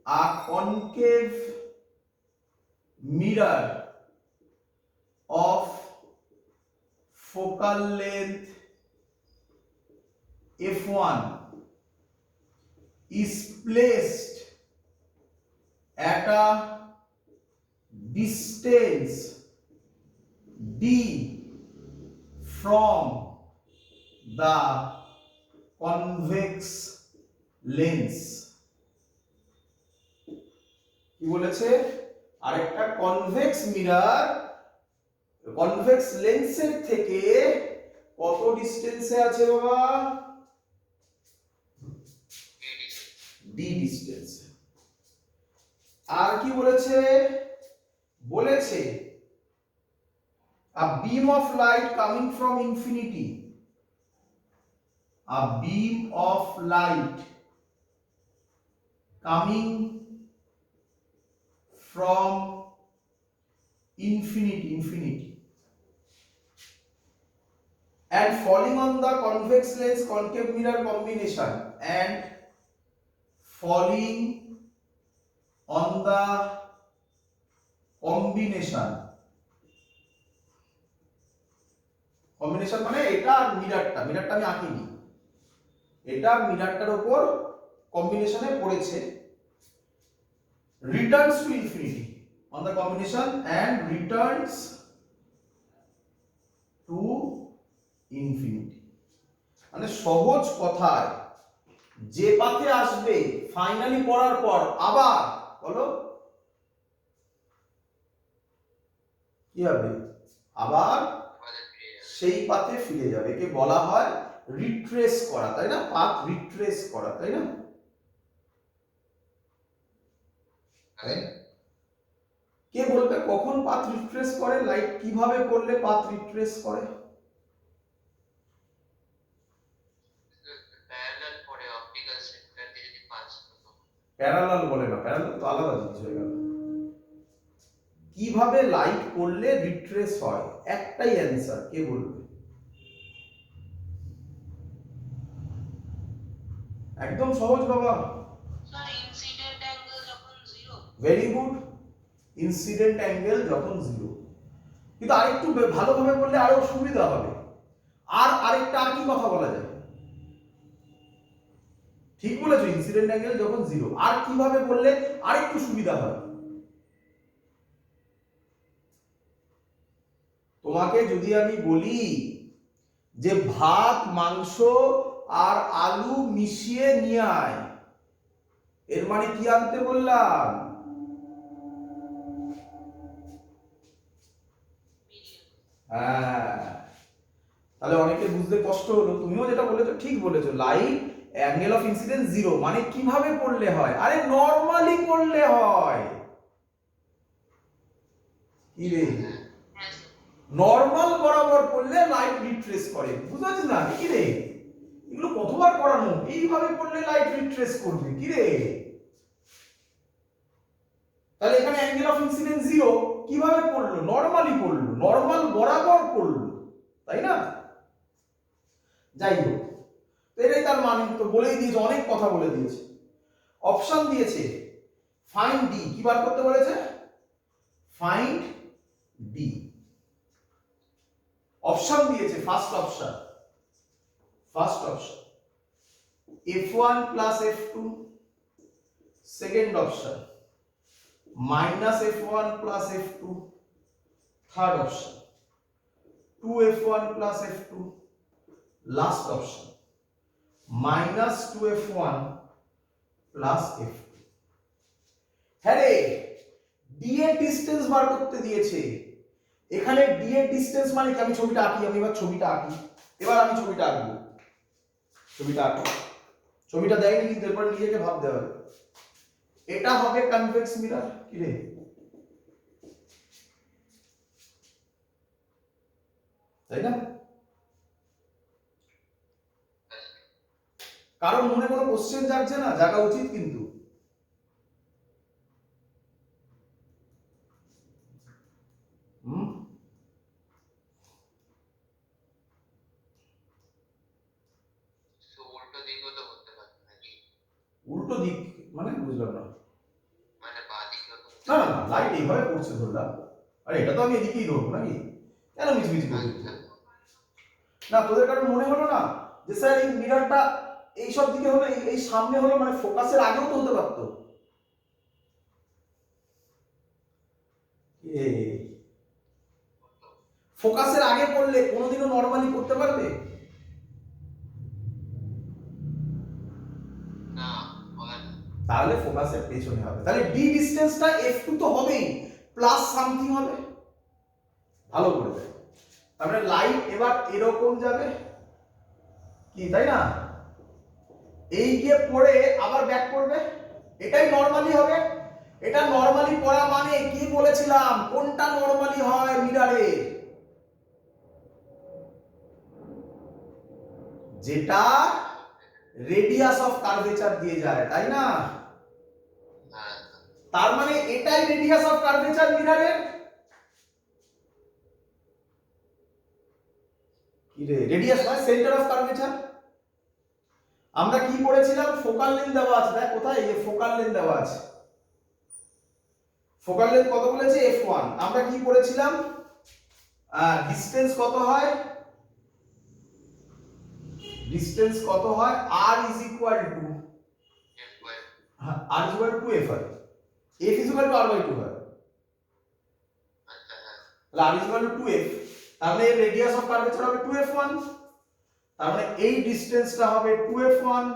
a concave mirror of focal length f1 is placed at a distance d from the convex lens. কি বলেছে? আরেকটা কনভেক্স মিরর কনভেক্স লেন্সের থেকে কত ডিস্টেন্সে আছে বাবা? D distance. আর কি বলেছে? বলেছে a beam of light coming from infinity, a beam of light coming from infinity and falling on the convex lens concave mirror combination and falling on the combination মানে এটা আর মিররটা আমি আঁকিনি, এটা মিররটার উপর কম্বিনেশনে পড়েছে। returns to infinity on the combination and returns to infinity। মানে সহজ কথায় যে পাথে আসবে ফাইনালি পড়ার পর আবার বলো কি হবে? আবার সেই পাথে ফিরে যাবে। একে বলা হয় রিট্রেস করা, তাই না? পাথ রিট্রেস করা, তাই না? কে বলবে কখন পাথ রিট্রেস করে? লাইট কিভাবে পড়লে পাথ রিট্রেস করে? প্যারালাল বলে না, প্যারালাল তো আলাদা জিনিস হয়ে গেল। কিভাবে লাইট পড়লে রিট্রেস হয়? একটাই অ্যানসার, কে বলবে? একদম সহজ বাবা। স্যার ইনসিডেন্ট অ্যাঙ্গেল যখন 0। ভেরি গুড, ইনসিডেন্ট অ্যাঙ্গেল যখন 0। কিন্তু আরেকটু ভালোভাবে বললে আরো সুবিধা হবে। আরেকটা আর কি কথা বলা যায়? ঠিক বলেছো, ইনসিডেন্ট অ্যাঙ্গেল যখন 0। আর কিভাবে বললে আরেকটু সুবিধা হয়? তোমাকে যদি আমি বলি যে ভাত, মাংস আর আলু মিশিয়ে নিয়ে আয়, এর মানে কি আনতে বললাম? হ্যাঁ, তাহলে অনেকে বুঝতে কষ্ট হলো। তুমিও যেটা বলেছো ঠিক বলেছো, লাইট অ্যাঙ্গেল অফ ইনসিডেন্স 0 মানে কিভাবে পড়লে হয়? আরে নরমালি পড়লে হয়। কি রে? নরমাল বরাবর পড়লে লাইট রিট্রেস করে, বুঝতে পারছিস না? কি রে, এগুলো কতবার পড়ানো? এইভাবে পড়লে লাইট রিট্রেস করবে। কি রে, তাহলে এখানে অ্যাঙ্গেল অফ ইনসিডেন্স 0 কিভাবে পড়লো? নরমালি পড়লো, নরমাল বরাবর পড়লো, তাই না? যাই হোক, এটাই তার মানে। তো বলেই দিয়েছে, অনেক কথা বলে দিয়েছে। অপশন দিয়েছে ফাইন্ড ডি। কি বার করতে বলেছে? Find D. অপশন দিয়েছে, first option f1 plus f2, second option minus f1 plus f2, third option 2f1 plus f2, last option minus 2f1 plus f2। হ্যাঁ রে, ডি এর ডিসটেন্স বার করতে দিয়েছে। এখানে ডি এর ডিসটেন্স মানে কি? আমি ছবিটা আঁকি, এবার ছবিটা আঁকবো। ছবিটা দেয়নি কিন্তু এরপর নিজেকে ভাবতে হবে। এটা হবে কনভেক্স মিরর। কি রে, তাই না? কারণ মনে কোনো কোশ্চেন জাগছে না? জাগা উচিত কিন্তু। উল্টো দিক মানে বুঝলাম না। না না না, লাইট এইভাবে পড়ছে ধরলাম। আরে এটা তো আমি এদিকেই ধরবো নাকি? কেন মিছমিছি করছিস? না, তোদের কারণ মনে হলো না যে স্যার এই মিররটা এই সব দিকে হলো, এই সামনে হলো, মানে ফোকাসের আগেও তো হতে পারতো। ফোকাসের আগে পড়লে কোনোদিনও নরমালি করতে পারবে? তাহলে ফোকাসের পেছনে হবে। তাহলে ডি ডিসটেন্সটা f2 তো হবেই, প্লাস সামথিং হবে। ভালো করে দেখ, তারপরে লাইট এবার এরকম যাবে কি, তাই না? এই গিয়ে পড়ে আবার ব্যাক করবে, এটাই নরমালি হবে। এটা নরমালি পড়া মানে কি বলেছিলাম, কোনটা নরমালি হয় মিররে, যেটা রেডিয়াস অফ কার্ভেচার দিয়ে যায়, তাই না? হ্যাঁ তার মানে এটাই রেডিয়াস অফ কার্ভেচার মিররের। কি রে, রেডিয়াস হয় সেন্টার অফ কার্ভেচার। আমরা কি পড়েছিলাম, ফোকাল লেন্থ দেওয়া আছে, দেখ কোথায়, এই ফোকাল লেন্থ দেওয়া আছে। ফোকাল লেন্থ কত বলেছে, f1। আমরা কি পড়েছিলাম, ডিসটেন্স কত হয়, ডিসটেন্স কত হয়, r is equal to r is equal to f হয়, f is equal to r by 2 হয়, আচ্ছা হ্যাঁ তাহলে r is equal to 2f, তাহলে রেডিয়াস অফ কার্ভেচার হবে 2f1, তার মানে এই ডিসটেন্সটা হবে 2f1,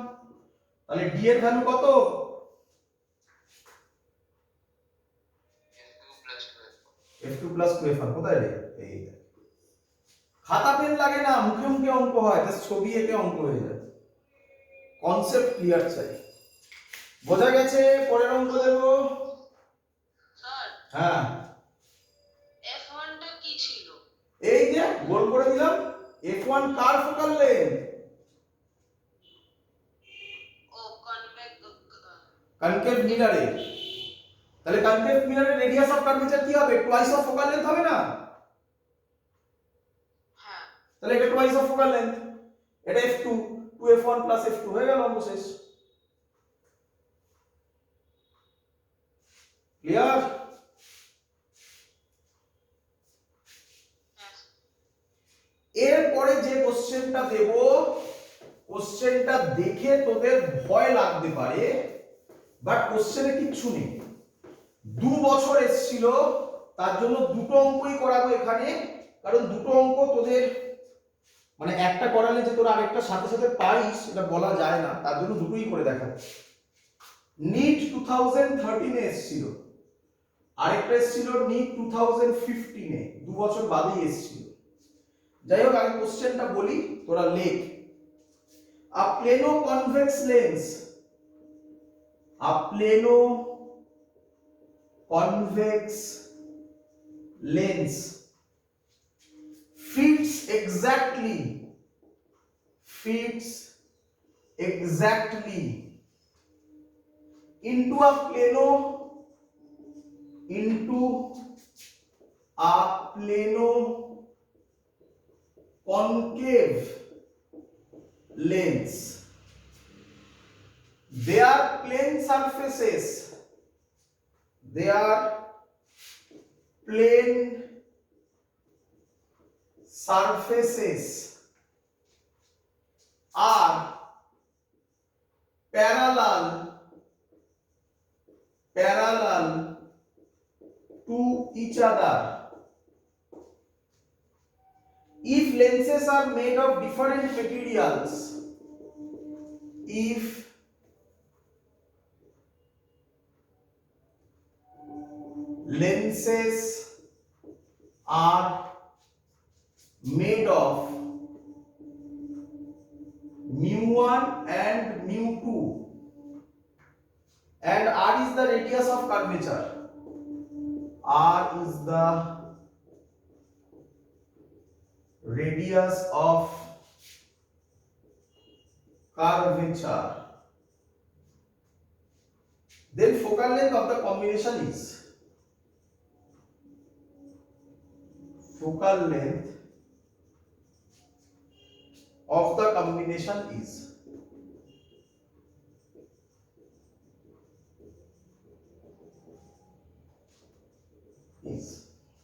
তাহলে d এর ভ্যালু কত, f2 f2 + 2f plus 2f1, কোথায় রে, এই দেখ। খাতা পেন লাগে না, মুখে মুখে অঙ্ক হয়, জাস্ট ছবি এঁকে অঙ্ক হয়ে যায়। কনসেপ্ট ক্লিয়ার চাই, বোঝা গেছে? পরের অঙ্ক দেব। স্যার হ্যাঁ, F1 টা কি ছিল? এই যে গোল করে দিলাম, f1 কার ফোকাল লেন্থ, ও কনভেক্স কনকেভ মিররে। তাহলে কনকেভ মিররের রেডিয়াস অফ কার্ভেচার কি হবে, টুয়াইস অফ ফোকাল লেন্থ হবে না? হ্যাঁ তাহলে এটা টুয়াইস অফ ফোকাল লেন্থ, এটা f2, 2f1 প্লাস f2 হয়ে গেল, অঙ্ক শেষ। ক্লিয়ার? হ্যাঁ এরপরে যে কোশ্চেনটা দেব, কোশ্চেনটা দেখে তোদের ভয় লাগতে পারে, বাট কোশ্চেনে কিচ্ছু নেই। 2 বছর এসেছিল, তার জন্য দুটো অঙ্কই করাবো এখানে, কারণ দুটো অঙ্ক তোদের মানে একটা করালে যে তোরা আরেকটা সাথে সাথে পারিস এটা বলা যায় না, তার জন্য দুটোই করে দেখাচ্ছি। নিট 2013 এ এসেছিল, আরেকটা এসেছিল নিট 2015 এ, 2 বছর বাদেই এসেছিল। যাই হোক, আমি কোশ্চেনটা বলি, তোরা লেখ। A plano convex lens, a plano convex lens fits exactly into a plano concave lens. They are plane surfaces, are parallel to each other. If lenses are made of different materials, if lenses are made of mu1 and mu2, and r is the radius of curvature, r is the radius of curvature, then focal length of the combination is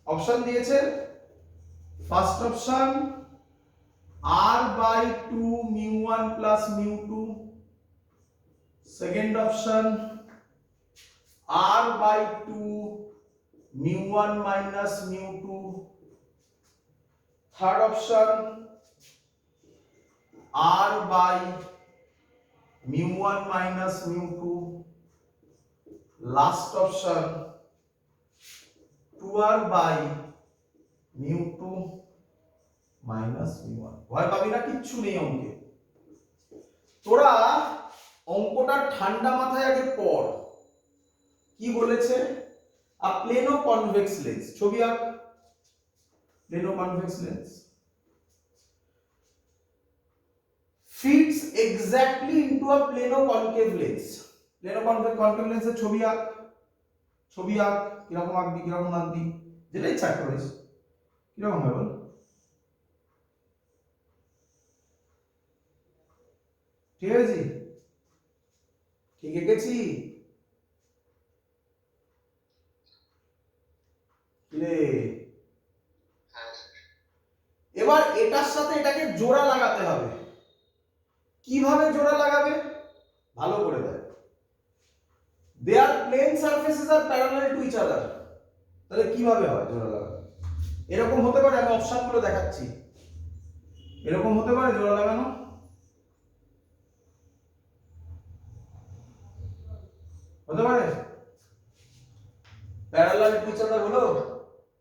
option দিয়েছে, first option r by 2 mu1 plus mu2, second option r by 2 mu1 minus mu2, third option r by mu1 minus mu2, last option 2r by μ2 minus μ1। ভয় পাবি না, কিচ্ছু নেই অঙ্কে। তোরা অঙ্কটা ঠান্ডা মাথায় আগে পড়। কি বলেছে? আ প্লেনো কনভেক্স লেন্স, ছবি আঁক। Plano convex lens fits exactly into a plano concave lens। Plano concave লেন্সের ছবি আঁক, ছবি আঁক। কিরকম আঁকবি, কিরকম আঁকবি, যেটা ইচ্ছা করিস। কিরকম হবে বল? ঠিক আছে, ঠিক এঁকেছি? রে হ্যাঁ স্যার। এবার এটার সাথে এটাকে জোড়া লাগাতে হবে। কিভাবে জোড়া লাগাবে? ভালো করে দেখ। There plane surfaces are parallel to each other. তাহলে কিভাবে হয় জোড়া লাগানো? এরকম হতে পারে, আমি অপশনগুলো দেখাচ্ছি। এরকম হতে পারে জোড়া লাগানো। হতে পারে প্যারালাল টু ইচ আদার। হলো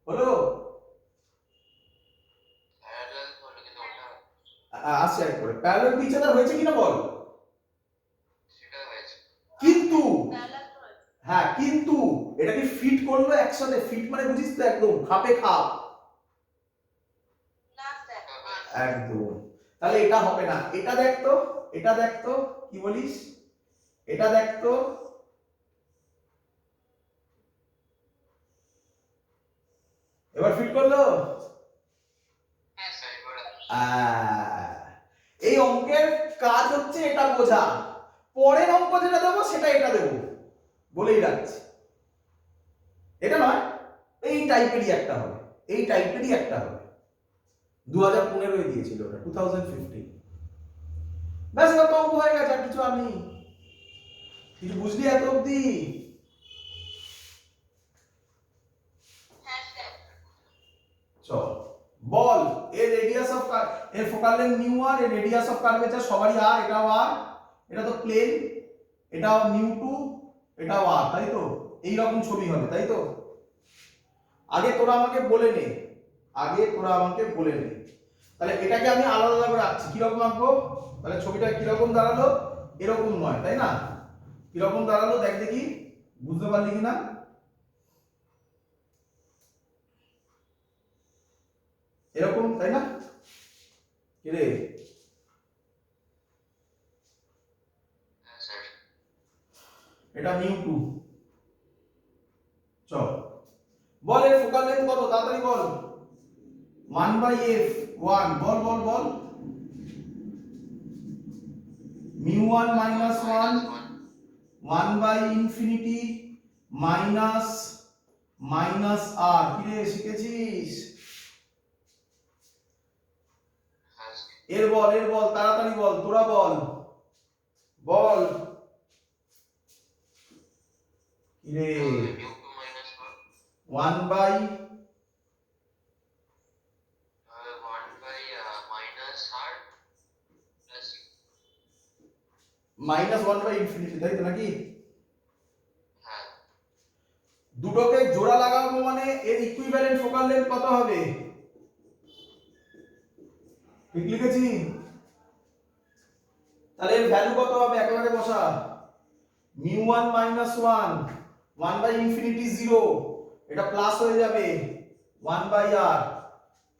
হলো প্যারালাল হলো কিন্তু ওটা আসছে এক করে প্যারালাল টু ইচ আদার হয়েছে কিনা বল। সেটা হয়েছে। কিন্তু প্যারালাল তো হয়েছে। হ্যাঁ, কিন্তু এটাকে ফিট করলো একসাথে। ফিট মানে বুঝিস তো, একদম খাপে খাপ। না স্যার, একদম। তাহলে এটা হবে না। এটা দেখ তো, এটা দেখ তো, কি বলিস? এটা দেখ তো, এবার ফিট করলো। হ্যাঁ স্যার এবার এই অঙ্কের কাজ হচ্ছে এটা বোঝা। পরের অঙ্ক যেটা দেবো সেটা এটা দেবো বলেই রাখছি। এটা নয়, এই টাইপেরই একটা হবে, এই টাইপেরই একটা হবে। 2015 দিয়েছিল ওটা, 2015। ব্যাস, এবার তো অঙ্ক হয়ে গেছে, আর কিছু আর নেই। কিছু বুঝলি এত অব্দি? হ্যাঁ স্যার। চল বল, এর রেডিয়াস অফ এর ফোকাল লেন্থ μ1, এর রেডিয়াস অফ কার্ভেচার সবারই r, এটাও r, এটা তো প্লেন, এটাও μ2, এটাও r, তাই তো? এই রকম ছবি হবে, তাই তো? আগে তোরা আমাকে বলে নে, আগে তোরা আমাকে বলে নে। তাহলে এটাকে আমি আলাদা আলাদা করে রাখছি। কিরকম আঁকবো? তাহলে ছবিটা কিরকম দাঁড়ালো? এরকম নয়, তাই না? কিরকম দাঁড়ালো দেখ দেখি, বুঝতে পারলি কিনা? এরকম, তাই না? কি রে? হ্যাঁ স্যার। এটা μ2। চল বল, এর ফোকাল লেন্থ কত? তাড়াতাড়ি বল। 1/f 1, বল বল বল। μ1 minus 1, 1/infinity minus r। কি রে, শিখেছিস? হ্যাঁ স্যার। এর বল, এর বল, তাড়াতাড়ি বল, তোরা বল বল। কি রে? μ2 minus 1 by 1 by minus r plus minus 1/infinity, তাই তো নাকি? হ্যাঁ দুটোকে জোড়া লাগাবো মানে এর ইকুইভ্যালেন্ট ফোকাল লেন্থ কত হবে? ঠিক লিখেছি? তাহলে এর ভ্যালু কত হবে? একেবারে বসা। μ1 minus 1, 1/infinity 0, এটা প্লাস হয়ে যাবে 1/r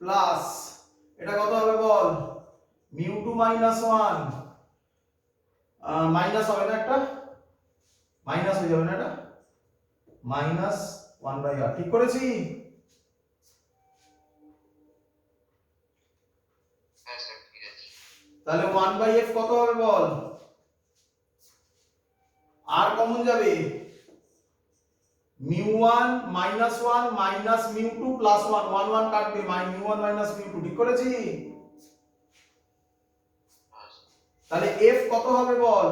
প্লাস এটা কত হবে বল? μ2 minus 1, মাইনাস হবে না, একটা মাইনাস হয়ে যাবে না, এটা মাইনাস 1/r। ঠিক করেছি? হ্যাঁ স্যার ঠিক আছে। তাহলে 1/f কত হবে বল? আর কমন যাবে, μ1 minus 1 minus μ2 plus 1, 1 1 কাটবে, μ1 minus μ2। ঠিক করেছি? তাহলে f কত হবে বল?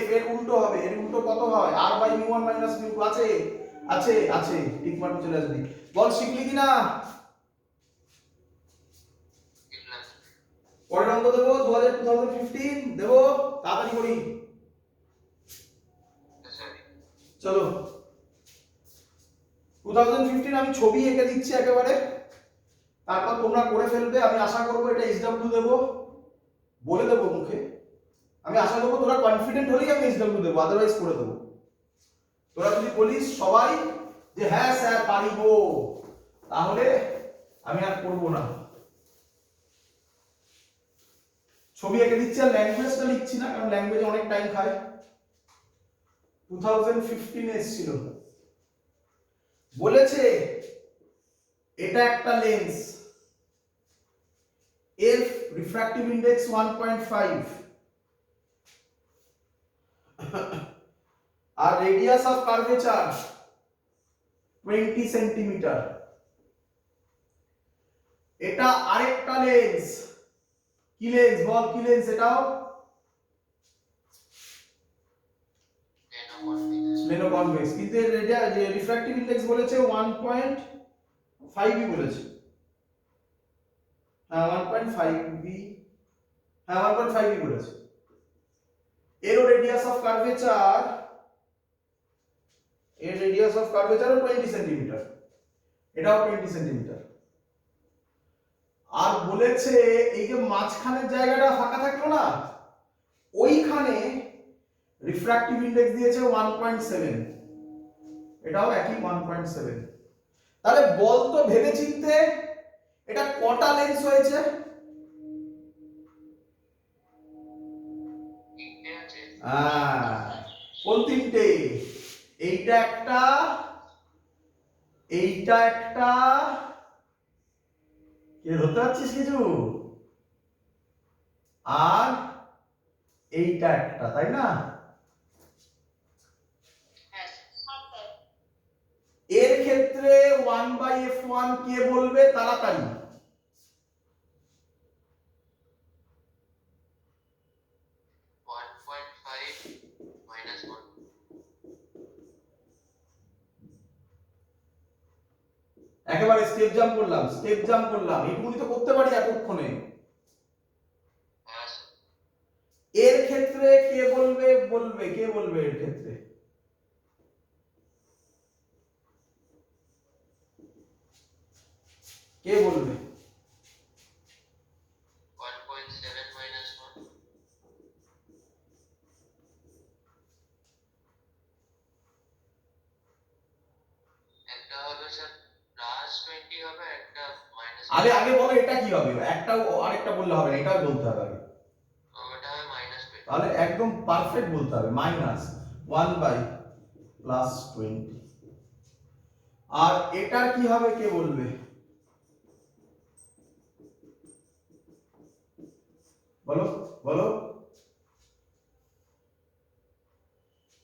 f এর উল্টো হবে, এর উল্টো কত হয়? r by μ1 minus μ2। আছে আছে আছে, ঠিক মার্ক চলে আসবে। বল, শিখলি কিনা? কিনলাম পরের অঙ্ক দেবো 2015 দেবো, তাড়াতাড়ি করি। স্যার। চলো। 2015 আমি ছবি এঁকে দিচ্ছি একেবারে, তারপর তোমরা করে ফেলবে। আমি আশা করবো এটা SW দেবো, বলে দেবো মুখে। আমি আশা করবো তোরা কনফিডেন্ট হলেই আমি SW দেবো, আদারওয়াইজ করে দেবো। তোরা যদি বলিস সবাই যে হ্যাঁ স্যার পারিব, তাহলে আমি আর করবো না। ছবি এঁকে দিচ্ছি, আর ল্যাঙ্গুয়েজটা লিখছি না, কারণ ল্যাঙ্গুয়েজে অনেক টাইম খায়। 2015 এসেছিল, বলেছে এটা একটা লেন্স, এর রিফ্র্যাক্টিভ ইন্ডেক্স 1.5 আর রেডিয়াস অফ কার্ভেচার 20 সেন্টিমিটার। এটা আরেকটা লেন্স, কি লেন্স বল, কি লেন্স এটাও? লেনো কনভেক্স, কিন্তু এর রিফ্র্যাক্টিভ ইন্ডেক্স বলেছে 1.5 বলেছে। হ্যাঁ 1.5 হ্যাঁ 1.5 বলেছে। এর রেডিয়াস অফ কার্ভেচার, এর রেডিয়াস অফ কার্ভেচার 20 সেন্টিমিটার, এটাও 20 সেন্টিমিটার। আর বলেছে এই যে মাঝখানের জায়গাটা ফাঁকা থাকলো না, ওইখানে রিফ্র্যাক্টিভ ইন্ডেক্স দিয়েছে 1.7, এটাও একই 1.7। তাহলে বল তো ভেবে চিনতে এটা কটা লেন্স হয়েছে? কোন তিনটে? এইটা একটা, এইটা একটা, কে ধরতে পারছিস কিছু, আর এইটা একটা, তাই না? এর ক্ষেত্রে 1/f1 কে বলবে তাড়াতাড়ি? একেবারে স্টেপ জাম্প করলাম, স্টেপ জাম্প করলাম, এটুকুনি তো করতে পারি এতক্ষণে। এর ক্ষেত্রে কে বলবে, বলবে কে বলবে এর ক্ষেত্রে? কে বলবে? 1.7 minus 1 একটা হবে স্যার প্লাস 20 হবে, একটা মাইনাস। আগে আগে বলো এটা কি হবে, একটা আরেকটা বললে হবে না, এটাও বলতে হবে আগে। ওটা হবে মাইনাস 20। তাহলে একদম পারফেক্ট বলতে হবে, মাইনাস 1/+20। আর এটার কি হবে কে বলবে? বলো বলো।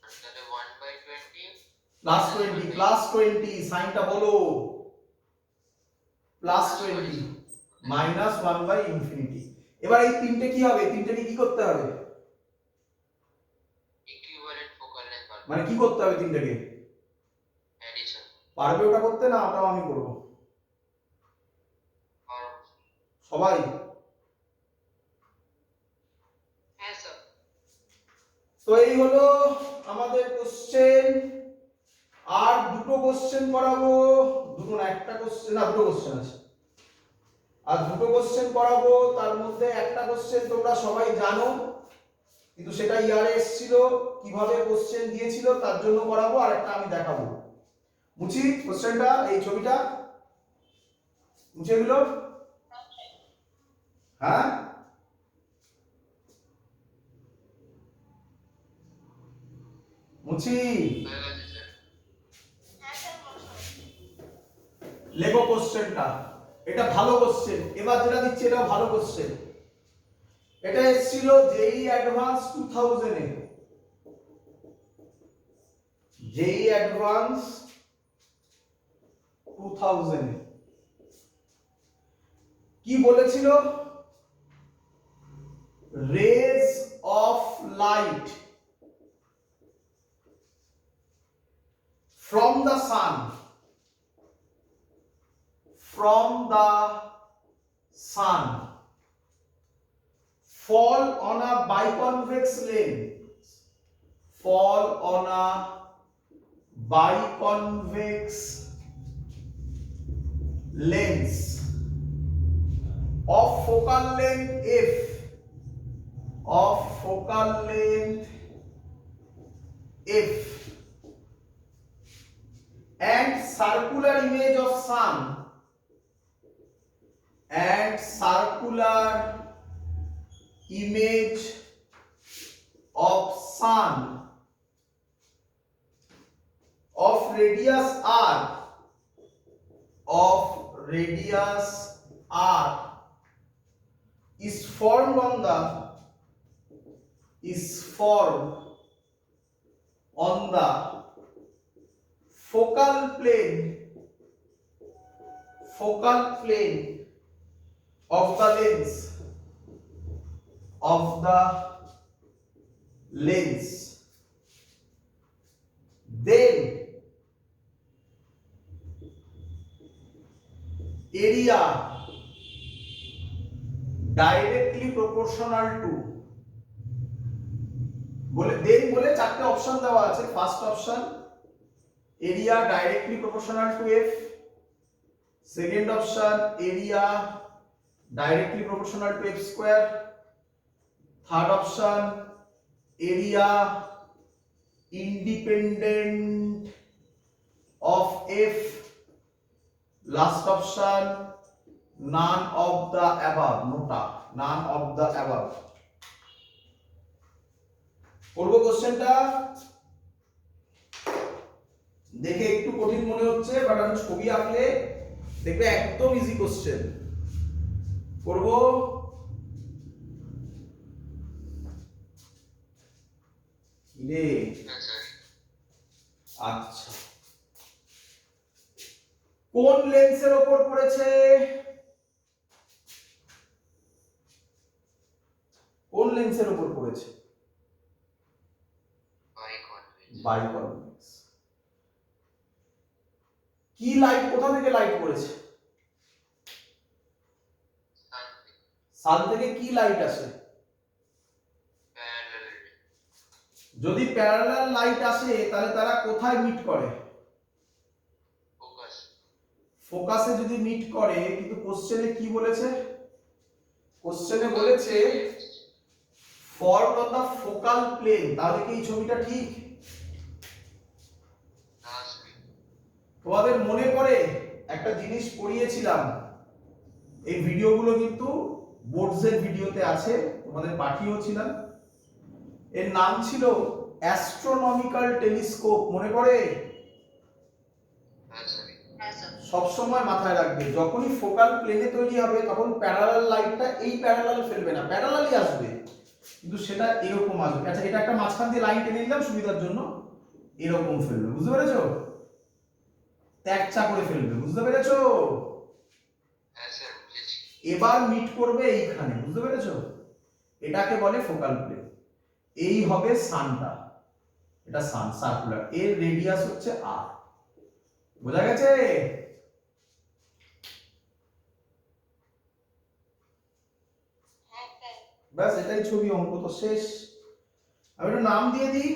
তাহলে 1/20 +20 সাইনটা বলো, +20 -1/∞। এবার এই তিনটে কি হবে, তিনটেকে কি করতে হবে? ইকুইভ্যালেন্ট ফোকাল লেন্থ মানে কি করতে হবে তিনটেকে? এডিশন। পারবে ওটা করতে? না ওটাও আমি করব। সবাই? হ্যাঁ স্যার। তো এই হলো আমাদের কোশ্চেন। আর দুটো কোশ্চেন করাবো, দুটো না একটা কোশ্চেন, না দুটো কোশ্চেন আছে, আর দুটো কোশ্চেন করাবো। তার মধ্যে একটা কোশ্চেন তোমরা সবাই জানো, কিন্তু সেটা ইয়ারে এসেছিল, কিভাবে কোশ্চেন দিয়েছিল তার জন্য করাবো, আর একটা আমি দেখাবো। মুছি কোশ্চেনটা, এই ছবিটা মুছে দিল। হ্যাঁ মুছি লেখো কোশ্চেনটা, এটা ভালো কোশ্চেন। এবার যেটা দিচ্ছি এটাও ভালো কোশ্চেন। এটা এসেছিল জেই অ্যাডভান্স 2000 এ, জেই অ্যাডভান্স 2000 এ কি বলেছিল? Rays of light from the sun, from the sun fall on a biconvex lens, fall on a biconvex lens of focal length f, of focal length f, and circular image of sun, and circular image of sun of radius r, of radius r is formed on the focal plane of the lens, then area directly proportional to, বলে চারটে option দেওয়া আছে। First option area directly proportional to F, second option area directly proportional to F square, third option area independent of F, last option none of the above, NOTA none of the above. করবো কোশ্চেনটা, দেখে একটু কঠিন মনে হচ্ছে, but আমি ছবি আঁকলে দেখবে একদম ইজি কোশ্চেন। করবো, রে আচ্ছা, কোন লেন্সের উপর পড়েছে? কোন লেন্সের উপর পড়েছে? বাইকনভেক্স। কি লাইট, কোথা থেকে লাইট পড়েছে? সান থেকে কি লাইট আসে? যদি প্যারালাল লাইট আসে তাহলে তারা কোথায় মিট করে? ফোকাসে যদি মিট করে, কিন্তু কোশ্চেনে কি বলেছে? কোশ্চেনে বলেছে formed on the focal plane. তাহলে কি এই ছবিটা ঠিক? তোমাদের মনে পড়ে একটা জিনিস পড়িয়েছিলাম, এই ভিডিওগুলো কিন্তু বোর্ডসের ভিডিওতে আছে, তোমাদের পাঠিয়েওছিলাম। এর নাম ছিল অ্যাস্ট্রোনমিক্যাল টেলিস্কোপ, মনে পড়ে? সব সময় মাথায় রাখবে, যখনই ফোকাল প্লেনে তৈরি হবে তখন প্যারালাল লাইটটা এই প্যারালাল ফেলবে না, প্যারালালই আসবে, কিন্তু সেটা এরকম আসবে। আচ্ছা, এটা একটা মাঝখান দিয়ে লাইন টেনে নিলাম সুবিধার জন্য, এরকম ফেলবে, বুঝতে পেরেছো? ত্যাগচা করে ফেলবে, বুঝতে পেরেছো? এবার মিট করবে এইখানে, বুঝতে পেরেছো? এটাকে বলে ফোকাল প্লেন। এই হবে সানটা, এটা সান সার্কুলার, এর রেডিয়াস হচ্ছে আর। বোঝা গেছে? ব্যাস, এটাই ছবি, অঙ্ক তো শেষ। আমি একটু নাম দিয়ে দিই।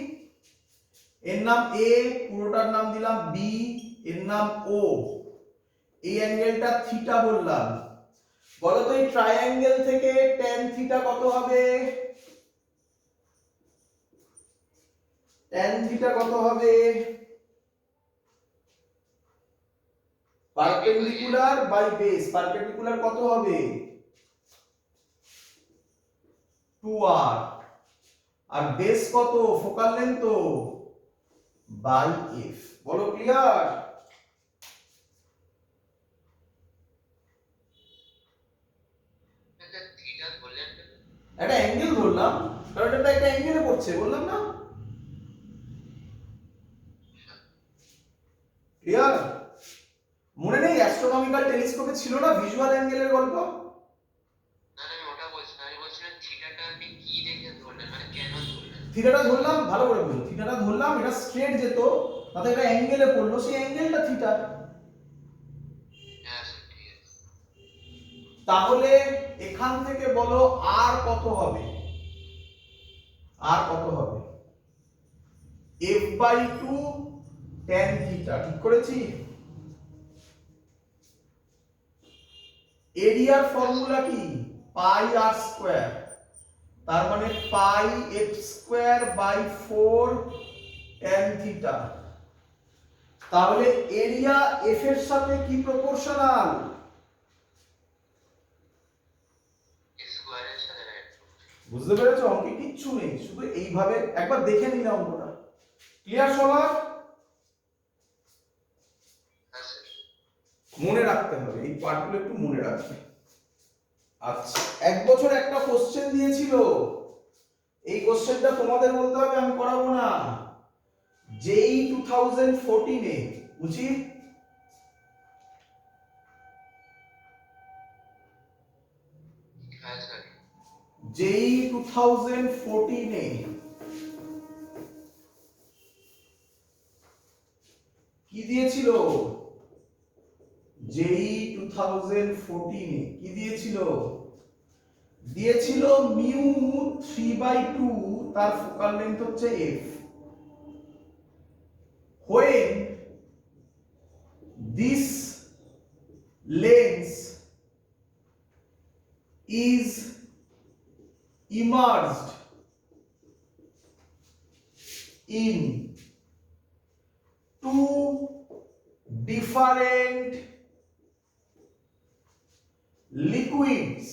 এর নাম এ, পুরোটার নাম দিলাম বি, এর নাম ও, এই অ্যাঙ্গেলটা থিটা বললাম। বলো তো এই ট্রায়াঙ্গেল থেকে tan থিটা কত হবে? tan থিটা কত হবে? পারপেন্ডিকুলার বাই বেস, পারপেন্ডিকুলার কত হবে? 2r, আর বেস কত? ফোকাল লেন্থ তো বাই এফ। বলো ক্লিয়ার? একটা অ্যাঙ্গেল ধরলাম, কারণ এটা একটা অ্যাঙ্গেলে পড়ছে, বললাম না? ক্লিয়ার? মনে নেই অ্যাস্ট্রোনমিক্যাল টেলিস্কোপে ছিল না ভিজুয়াল অ্যাঙ্গেলের গল্প? থিটাটা ধরলাম, ভালো করে বুঝো, থিটাটা ধরলাম, এটা স্ট্রেট যেত, তাতে একটা অ্যাঙ্গেলে পড়লো, সেই অ্যাঙ্গেলটা থিটা। তাহলে এখান থেকে বলো আর কত হবে? আর কত হবে? f/2 tan থিটা, ঠিক করেছি? এরিয়ার ফর্মুলা কি পাই আর স্কোয়ার, তার মানে pi F square by 4 tan theta. তাহলে এরিয়া এফ এর সাথে কি প্রপোর্শনাল? স্কোয়ারের সাথে রাইট। বুঝতে পেরেছো? অঙ্কে কিচ্ছু নেই, শুধু এইভাবে একবার দেখে নিলে অঙ্কটা ক্লিয়ার সবার? হ্যাঁ স্যার। মনে রাখতে হবে এই পার্টগুলো, একটু মনে রাখবে। আচ্ছা, এক বছর একটা কোশ্চেন দিয়েছিল, এই কোশ্চেনটা তোমাদের বলতে হবে, আমি করাবো না। যেই 2014 এ বুঝি হ্যাঁ স্যার। যেই 2014 এ কি দিয়েছিল? যেই 2014 এ কি দিয়েছিল? দিয়েছিল মিউ 3/2, তার ফোকাল লেন্থ হচ্ছে F. when this lens is immersed in two different liquids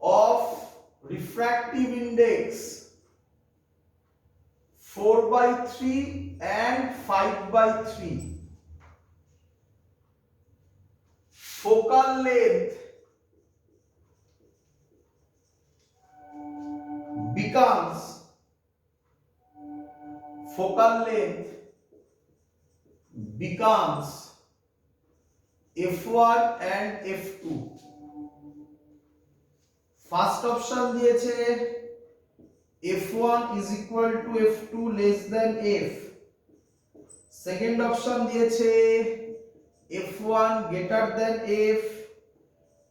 of refractive index 4/3 and 5/3, focal length becomes f1 and f2। First option দিয়েছে f1 is equal to f2 less than f, second option দিয়েছে f1 greater than f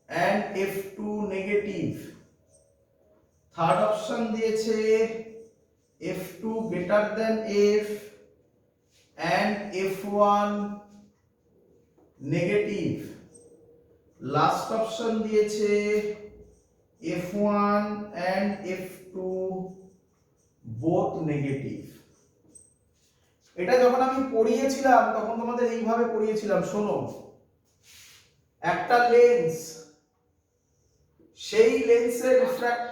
and f2 negative, third option দিয়েছে f2 greater than f and f1 negative, last option দিয়েছে f1 and f2 both negative. এটা যখন আমি পড়িয়েছিলাম তখন তোমাদের এইভাবে পড়িয়েছিলাম, শোনো, একটা লেন্স, সেই লেন্সের রিফ্র্যাক্ট,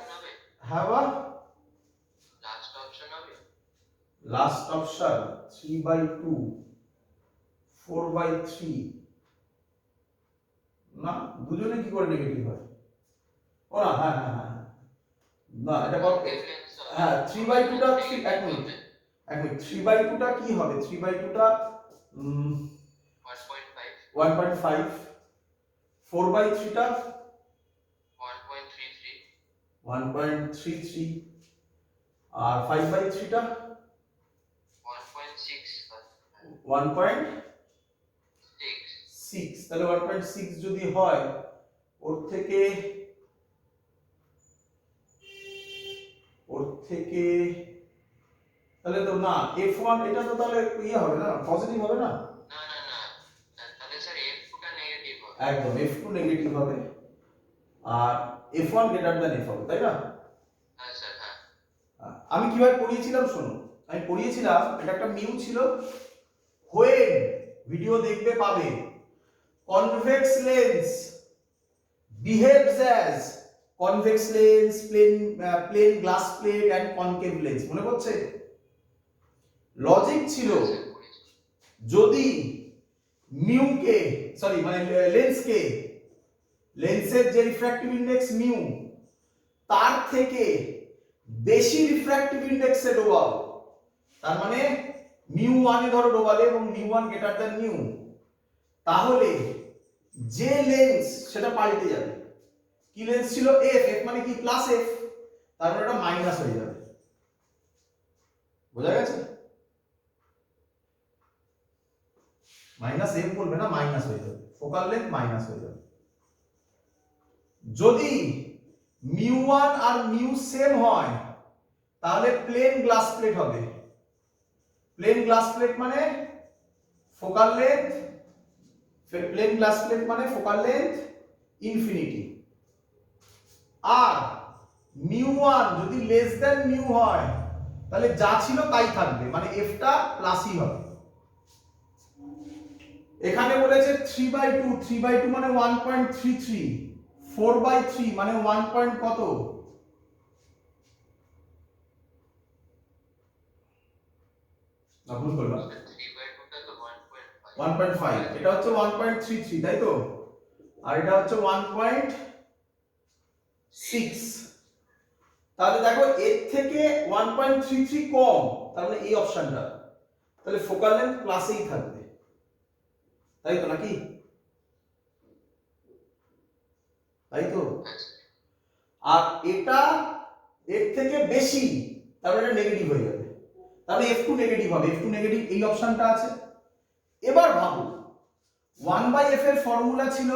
হ্যাঁ বা লাস্ট অপশন হবে। লাস্ট অপশন 3/2 4/3, না দুজনে কি করে নেগেটিভ হয়? ও না, হ্যাঁ হ্যাঁ হ্যাঁ না, এটা কত? হ্যাঁ 3/2 টা 3, এক মিনিট 3/2 টা কি হবে? 3/2 টা 1.5, 4/3 টা 1.33, আর 5/3 টা 1.6। তাহলে 1.6 যদি হয়, ওর থেকে তাহলে তো না f1, এটা তো তাহলে ইয়ে হবে না, পজিটিভ হবে না? না না না, তাহলে স্যার f2 টা নেগেটিভ হবে। একদম f2 নেগেটিভ হবে আর f1 গ্রেটার দ্যান f হবে, তাই না? হ্যাঁ স্যার। হ্যাঁ আমি কিভাবে পড়িয়েছিলাম শোনো, আমি পড়িয়েছিলাম, এটা একটা মিউ ছিল, when ভিডিও দেখবে পাবে, convex lens behaves as convex lens, plane glass plate and concave lens, মনে পড়ছে? লজিক ছিল যদি মিউ কে, সরি মানে লেন্সের যে রিফ্র্যাক্টিভ ইন্ডেক্স মিউ, তার থেকে বেশি রিফ্র্যাক্টিভ ইন্ডেক্সে ডোবাও, তার মানে মিউ 1 এ ধরো ডোবালে এবং মিউ 1 গ্রেটার দ্যান মিউ, তাহলে যে লেন্স সেটা পাল্টে যাবে। কি লেন্স ছিল? এফ, এফ মানে কি প্লাস এফ, তারপর এটা মাইনাস হয়ে যাবে। বোঝা গেছে? মাইনাস এফ বলবে না, মাইনাস হয়ে যাবে, ফোকাল লেন্থ মাইনাস হয়ে যাবে। যদি মিউ 1 আর মিউ সেম হয় তাহলে প্লেন গ্লাস প্লেট হবে, প্লেন গ্লাস প্লেট মানে focal length, plane glass plate মানে ফোকাল লেন্থ ইনফিনিটি। আর μ1 যদি লেস দ্যান μ হয় তাহলে যা ছিল তাই থাকবে, মানে এফটা প্লাসই হবে। এখানে বলেছে 3/2, 3/2 মানে 1.33, 4/3 মানে 1 পয়েন্ট কত, না ভুল করলাম, 3/2 টা তো 1.5। 1.5, এটা হচ্ছে 1.33 তাই তো, আর এটা হচ্ছে 1.6। তাহলে দেখো এর থেকে 1.33 কম, তার মানে এই অপশনটা, তাহলে ফোকাল লেন্থ প্লাসেই থাকবে, তাই তো নাকি, তাই তো। আর এটা এর থেকে বেশি, তাহলে এটা নেগেটিভ হয়ে যাবে, তাহলে f2 নেগেটিভ হবে, f2 নেগেটিভ, এই অপশনটা আছে। এবার ভাবো 1/f এর ফর্মুলা ছিল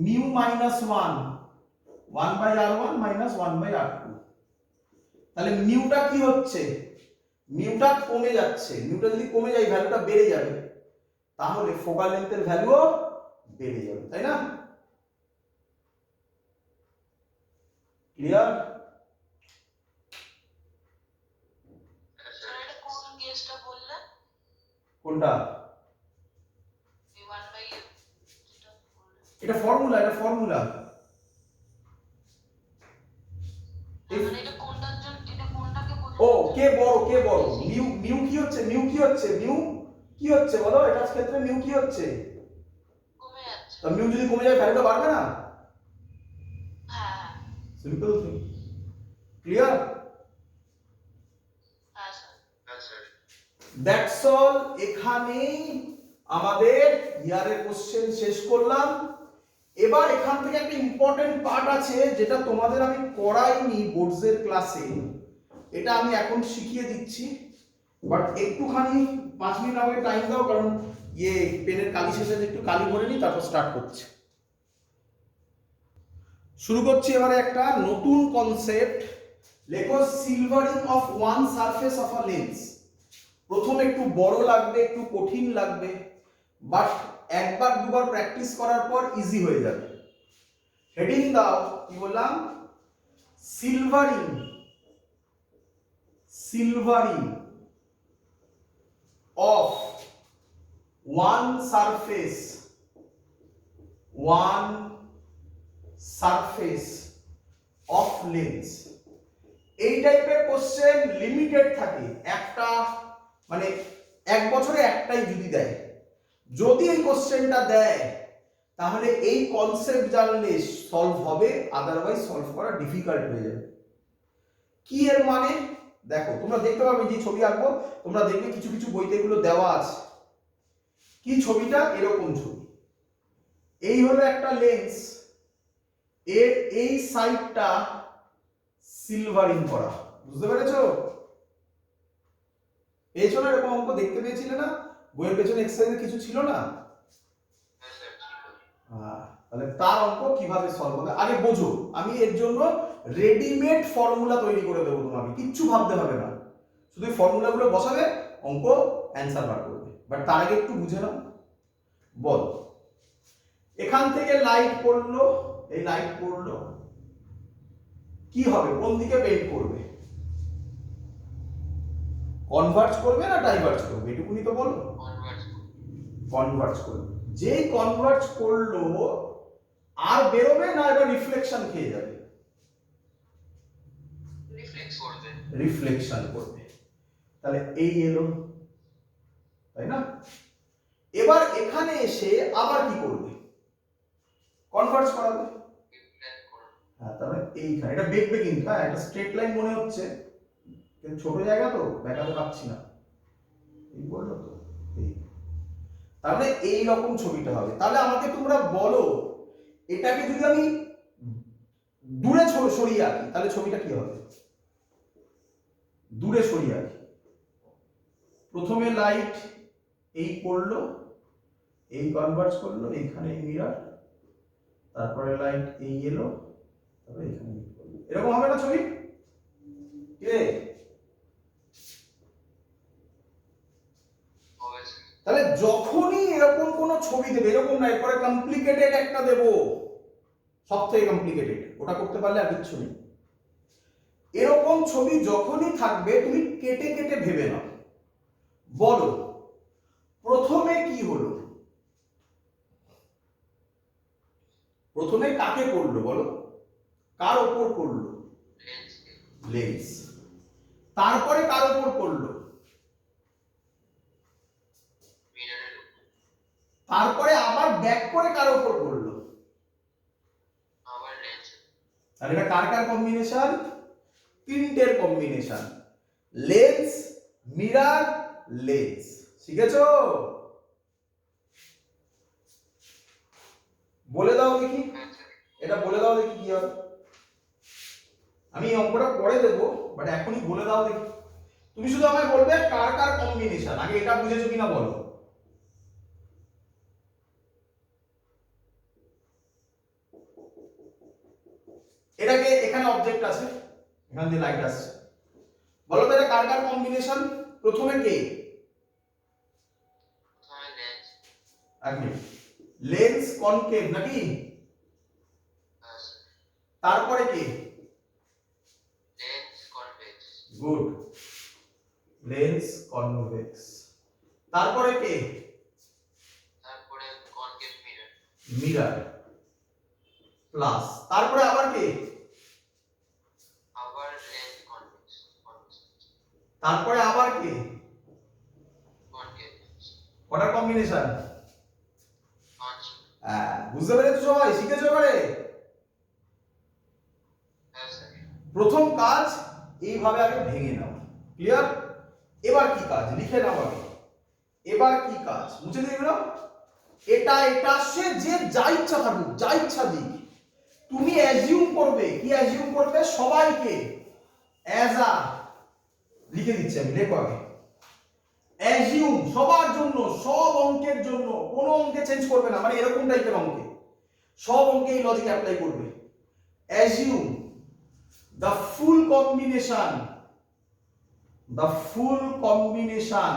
μ - 1, 1/r1 - 1/r2, তাহলে মিউটা কি হচ্ছে, মিউটা কমে যাচ্ছে, মিউটা যদি কমে যায় ভ্যালুটা বেড়ে যাবে, তাহলে ফোকাল লেন্থের ভ্যালুও বেড়ে যাবে, তাই না? ক্লিয়ার? স্যার এটা কোন কেসটা বললেন? কোনটা? এই 1/f যেটা বললেন। এটা ফর্মুলা, এটা ফর্মুলা। মানে এটা কোনটার জন্য, এটা কোনটাকে ও বোঝানোর কে বড়, কে বড়, মিউ, মিউ কি হচ্ছে, মিউ কি হচ্ছে, মিউ কি হচ্ছে বলো, এটার ক্ষেত্রে মিউ কি হচ্ছে, কমে যাচ্ছে। তা মিউ যদি কমে যায় ভ্যালুটা বাড়বে না? হ্যাঁ সিম্পল থিং। ক্লিয়ার? হ্যাঁ স্যার। হ্যাঁ স্যার। That's all. এখানেই আমাদের ইয়ারের কোশ্চেন শেষ করলাম। এবার এখান থেকে একটা ইম্পর্টেন্ট পার্ট আছে যেটা তোমাদের আমি করাইনি বোর্ডসের ক্লাসে, এটা আমি এখন শিখিয়ে দিচ্ছি, বাট একটুখানি 5 মিনিট আমাকে টাইম দাও, কারণ পেনের কালি শেষে একটু কালি ভরে নিই, তারপর স্টার্ট করছি। শুরু করছি এবারে একটা নতুন কনসেপ্ট, লেখো silvering of one surface of a lens. প্রথম একটু বড় লাগবে, একটু কঠিন লাগবে, বাট একবার দুবার প্র্যাকটিস করার পর ইজি হয়ে যাবে। হেডিং দাও, কি বললাম, silvering, silvering of one surface, one surface of lens. এই টাইপের কোশ্চেন লিমিটেড থাকে, একটা মানে এক বছরে একটাই যদি দেয়, যদি এই কোশ্চেনটা দেয় তাহলে এই কনসেপ্ট জানলে সলভ হবে, আদারওয়াইজ সলভ করা ডিফিকাল্ট হয়ে যাবে। কি এর মানে দেখো, তোমরা দেখতে পাবে যে ছবি আঁকবো, তোমরা দেখবে কিছু কিছু বইতে এগুলো দেওয়া আছে। কি ছবিটা, এরকম ছবি, এই হলো একটা লেন্স, এর এই সাইডটা সিলভারিং করা, বুঝতে পেরেছো? পেয়েছো না? এরকম অঙ্ক দেখতে পেয়েছিলে না বইয়ের পেছনে, এক্সারসাইজে কিছু ছিল না? হ্যাঁ স্যার ছিল। তাহলে তার অঙ্ক কিভাবে সলভ হবে আগে বোঝো। আমি এর জন্য রেডিমেড ফর্মুলা তৈরি করে দেবো, তোমাকে কিচ্ছু ভাবতে হবে না, শুধু ফর্মুলাগুলো বসাবে, অঙ্ক অ্যান্সার বার করবে। বাট তার আগে একটু বুঝে নাও। বল, এখান থেকে লাইট পড়লো, এই লাইট পড়লো, কি হবে, কোন দিকে বেন্ড করবে, কনভার্জ করবে না ডাইভার্জ করবে, এটুকুনি তো বলো। কনভার্ট। কনভার্জ করবে, যেই কনভার্জ করলো আর বেরোবে না, এবার রিফ্লেকশন খেয়ে যাবে, রিফ্লেক্স করবে। রিফ্লেকশন করবে। তাহলে এই এলো, তাই না? এবার এখানে এসে আবার কি করবে, কনভার্জ করাবে। রিফ্লেক্ট করবে। হ্যাঁ, তাহলে এইখানে এটা বেঁকবে কিন্তু, হ্যাঁ এটা স্ট্রেট লাইন মনে হচ্ছে, কিন্তু ছোট জায়গা তো দেখাতে পাচ্ছি না, এই বললো তো এই, তাহলে এই রকম ছবিটা হবে। তাহলে আমাকে তোমরা বলো, এটাকে যদি আমি দূরে সরিয়ে আঁকি তাহলে ছবিটা কি হবে, দূরে সরিয়ে আঁকি। প্রথমে লাইট এই পড়লো, এই কনভার্জ করলো, এইখানে মিরর, তারপরে লাইট এই এলো, তারপরে এখানে meet করলো। এরকম হবে না ছবি? কে যখনই এরকম কোনো ছবি দেবে, এরকম না এরপরে কমপ্লিকেটেড একটা দেবো, সব থেকে কমপ্লিকেটেড, ওটা করতে পারলে আর কিচ্ছু নেই। এরকম ছবি যখনই থাকবে তুমি কেটে কেটে ভেবে নাও। বলো প্রথমে কি হলো, প্রথমে কাকে করলো বলো, কার ওপর করলো, লেন্সকে লেন্স। তারপরে কার ওপর করলো, মিররের উপর, তারপরে আবার ব্যাক করে কার ওপর করলো। আবার লেন্স, আর এটা কার কার কম্বিনেশন, তিনটের কম্বিনেশন, লেন্স মিরর লেন্স। শিখেছো? বলে দাও দেখি, হ্যাঁ স্যার। এটা বলে দাও দেখি কি হবে। আমি এই অঙ্কটা পরে দেবো, বাট এখনই বলে দাও দেখি। তুমি শুধু আমায় বলবে কার কার কম্বিনেশন, আগে এটা বুঝেছো কিনা বলো। এটাকে এখানে অবজেক্ট আছে, এখান দিয়ে লাইট আসছে, বলো তো এটা কার কার কম্বিনেশন। প্রথমে কে, প্রথমে লেন্স, এক মিনিট, লেন্স কনকেভ নাকি, হ্যাঁ স্যার। তারপরে কে, lens convex, good, lens convex, তারপরে কে, তারপরে কনকেভ মিরর, মিরর, প্লাস তারপরে আবার কে, আবার লেন্স কনভেক্স, তারপরে আবার কে, কনকেভ লেন্স, কটার কম্বিনেশন। 5, বুঝতে পেরেছো সবাই, শিখেছো এবারে। হ্যাঁ স্যার। প্রথম কাজ এইভাবে আগে ভেঙে নাও, ক্লিয়ার। এবার কি কাজ লিখে নাও আগে, এবার কি কাজ মুছে দিয়ে নাও। এটা এটা সে যে যা ইচ্ছা থাকুক, যা ইচ্ছা দিক, তুমি অ্যাজিউম করবে, কি অ্যাজিউম করবে, সবাইকে অ্যাজ আ, লিখে দিচ্ছি আমি, লেখো আগে, অ্যাজিউম সবার জন্য, সব অঙ্কের জন্য, কোনো অঙ্কে চেঞ্জ করবে না, মানে এরকম টাইপের অঙ্কে, সব অঙ্কে এই লজিক অ্যাপ্লাই করবে। Assume the full combination, the full combination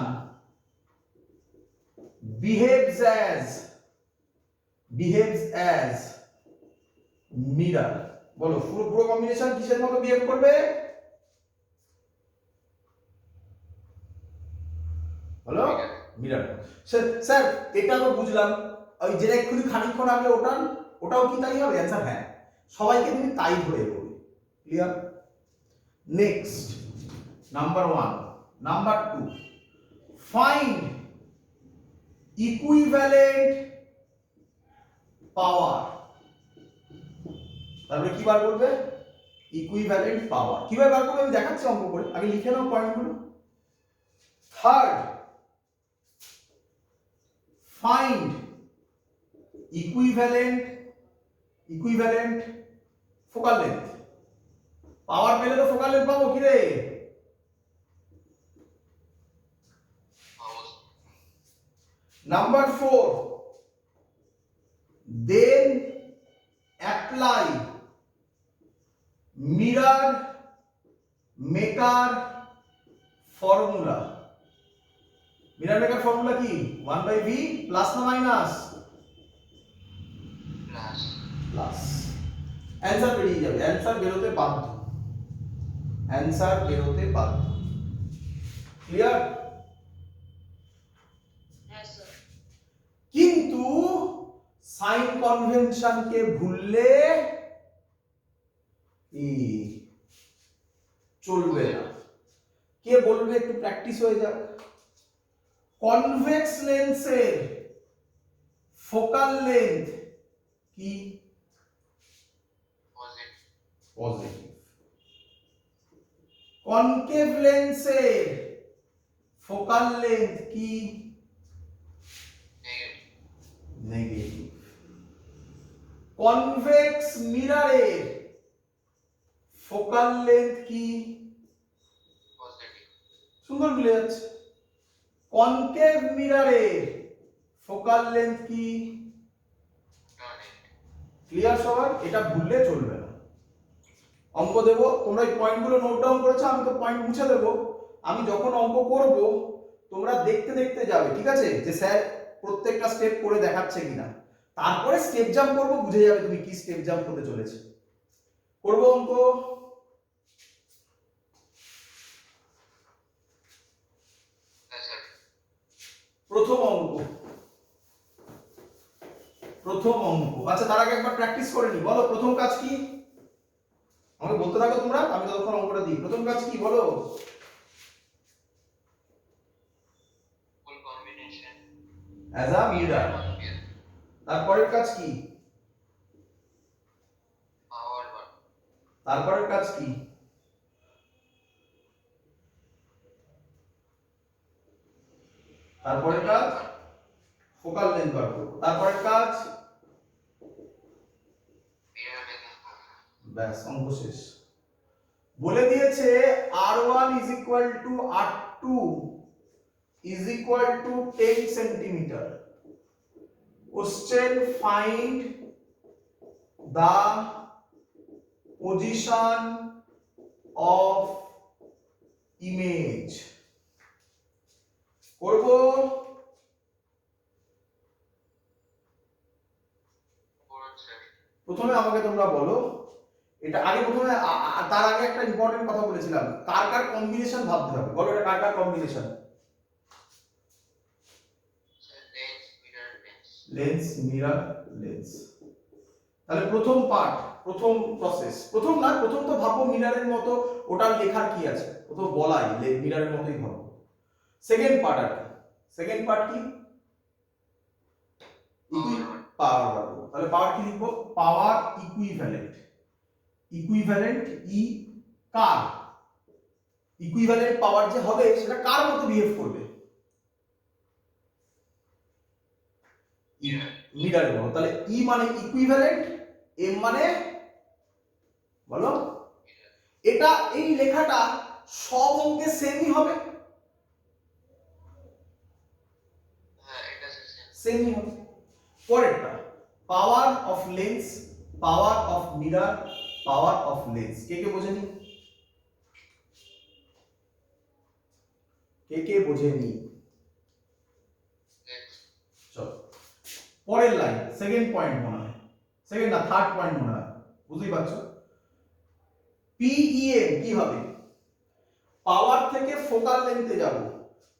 behaves as mirror। বলো পুরো পুরো কম্বিনেশন কিসের মতো বিহেভ করবে, বলো মিরর। স্যার এটা তো বুঝলাম, ওই যেটা এক্ষুনি খানিকক্ষণ আগে ওটাও কি তাই হবে, অ্যান্সার হ্যাঁ, সবাইকে তুমি তাই ধরে এগোবে, clear. Next, number 1, number 2, find equivalent পাওয়ার। তারপরে কি বার করবে, ইকুইভ্যালেন্ট পাওয়ার। কিভাবে বার করবে আমি দেখাচ্ছি অঙ্ক করে, আগে লিখে নাও পয়েন্টগুলো। Third, find equivalent focal length. Power পেলে তো ফোকাল লেন্থ পাবো কি রে। Number 4, then apply mirror maker formula. Mirror maker formula কি, 1/v প্লাস না মাইনাস, প্লাস, প্লাস। অ্যান্সার বেরিয়ে যাবে, অ্যান্সার বেরোতে বাধ্য, অ্যান্সার বেরোতে বাধ্য, ক্লিয়ার। হ্যাঁ স্যার। কিন্তু সাইন কনভেনশনকে ভুললে চলবে না। কে বলবে, একটু প্র্যাকটিস হয়ে যাক। কনভেক্স লেন্সের ফোকাল লেন্থ কি, পজিটিভ। কনকেভ লেন্সের ফোকাল লেন্থ কি, নেগেটিভ। কনভেক্স মিররের ফোকাল লেন্থ কি, পজিটিভ, সুন্দর মিলে যাচ্ছে। কনকেভ মিররের ফোকাল লেন্থ কি, ক্লিয়ার সবার, এটা ভুললে চলবে না। অঙ্ক দেবো, তোমরা এই পয়েন্টগুলো নোট ডাউন করেছো, আমি তো পয়েন্ট মুছে দেবো। আমি যখন অঙ্ক করব তোমরা দেখতে দেখতে যাবে, ঠিক আছে, যে স্যার প্রত্যেকটা স্টেপ করে দেখাচ্ছে কিনা। তারপরে স্টেপ জাম্প করবো, বুঝে যাবে তুমি কি স্টেপ জাম্প হতে চলেছে। করবো অঙ্ক। হ্যাঁ স্যার। প্রথম অঙ্ক, আচ্ছা তার আগে একবার প্র্যাকটিস করে নি। বলো প্রথম কাজ কি, আমাকে বলতে থাকো তোমরা, আমি ততক্ষণ অঙ্কটা দিই। প্রথম কাজ কি বলো? ফুল কম্বিনেশন অ্যাজ আ মিরার। তারপরের কাজ কি? পাওয়ার বার। তারপরের কাজ কি? তারপরের কাজ ফোকাল লেন্থ বার করব। তারপরের কাজ মিরর মেকিং ফর্মুলা। ব্যাস, অঙ্ক শেষ। বলে দিয়েছে R1 is equal to R2 is equal to 10 centimetre. Question, find the position of image। করব। করুন স্যার। প্রথমে আমাকে তোমরা বলো, এটা আগে প্রথমে তার আগে একটা ইম্পর্টেন্ট কথা বলেছিলাম, কার কার কম্বিনেশন ভাবতে হবে। বলো এটা কার কার combination? Sir lens mirror lens. Lens mirror lens. তাহলে প্রথম পার্ট, প্রথম প্রসেস, প্রথম না, প্রথম তো ভাববো মিররের মতো, ওটার লেখার কি আছে, ও তো বলাই মিররের মতোই ভাববো। সেকেন্ড পার্ট আর কি? সেকেন্ড পার্ট কি? পাওয়ার বার করবো। তাহলে পাওয়ার কি লিখবো? Power equivalent. ইকুইভ্যালেন্ট ই কার, ইকুইভ্যালেন্ট পাওয়ার যে হবে সেটা কার মতো বিহেভ করবে? মিররের মতো। তাহলে ই মানে ইকুইভ্যালেন্ট, এম মানে বলো, এটা এই লেখাটা সব অঙ্কে সেমই হবে। হ্যাঁ এটা স্যার সেমই হবে। পরেরটা power of lens, power of mirror, power of lens. কে কে বোঝেনি? কে কে বোঝেনি? লেন্স। চলো পরের লাইন, সেকেন্ড পয়েন্ট মনে হয়, সেকেন্ড না থার্ড পয়েন্ট মনে হয়, বুঝতেই পারছো। পিইএম কি হবে? পাওয়ার থেকে ফোকাল লেন্থে যাব।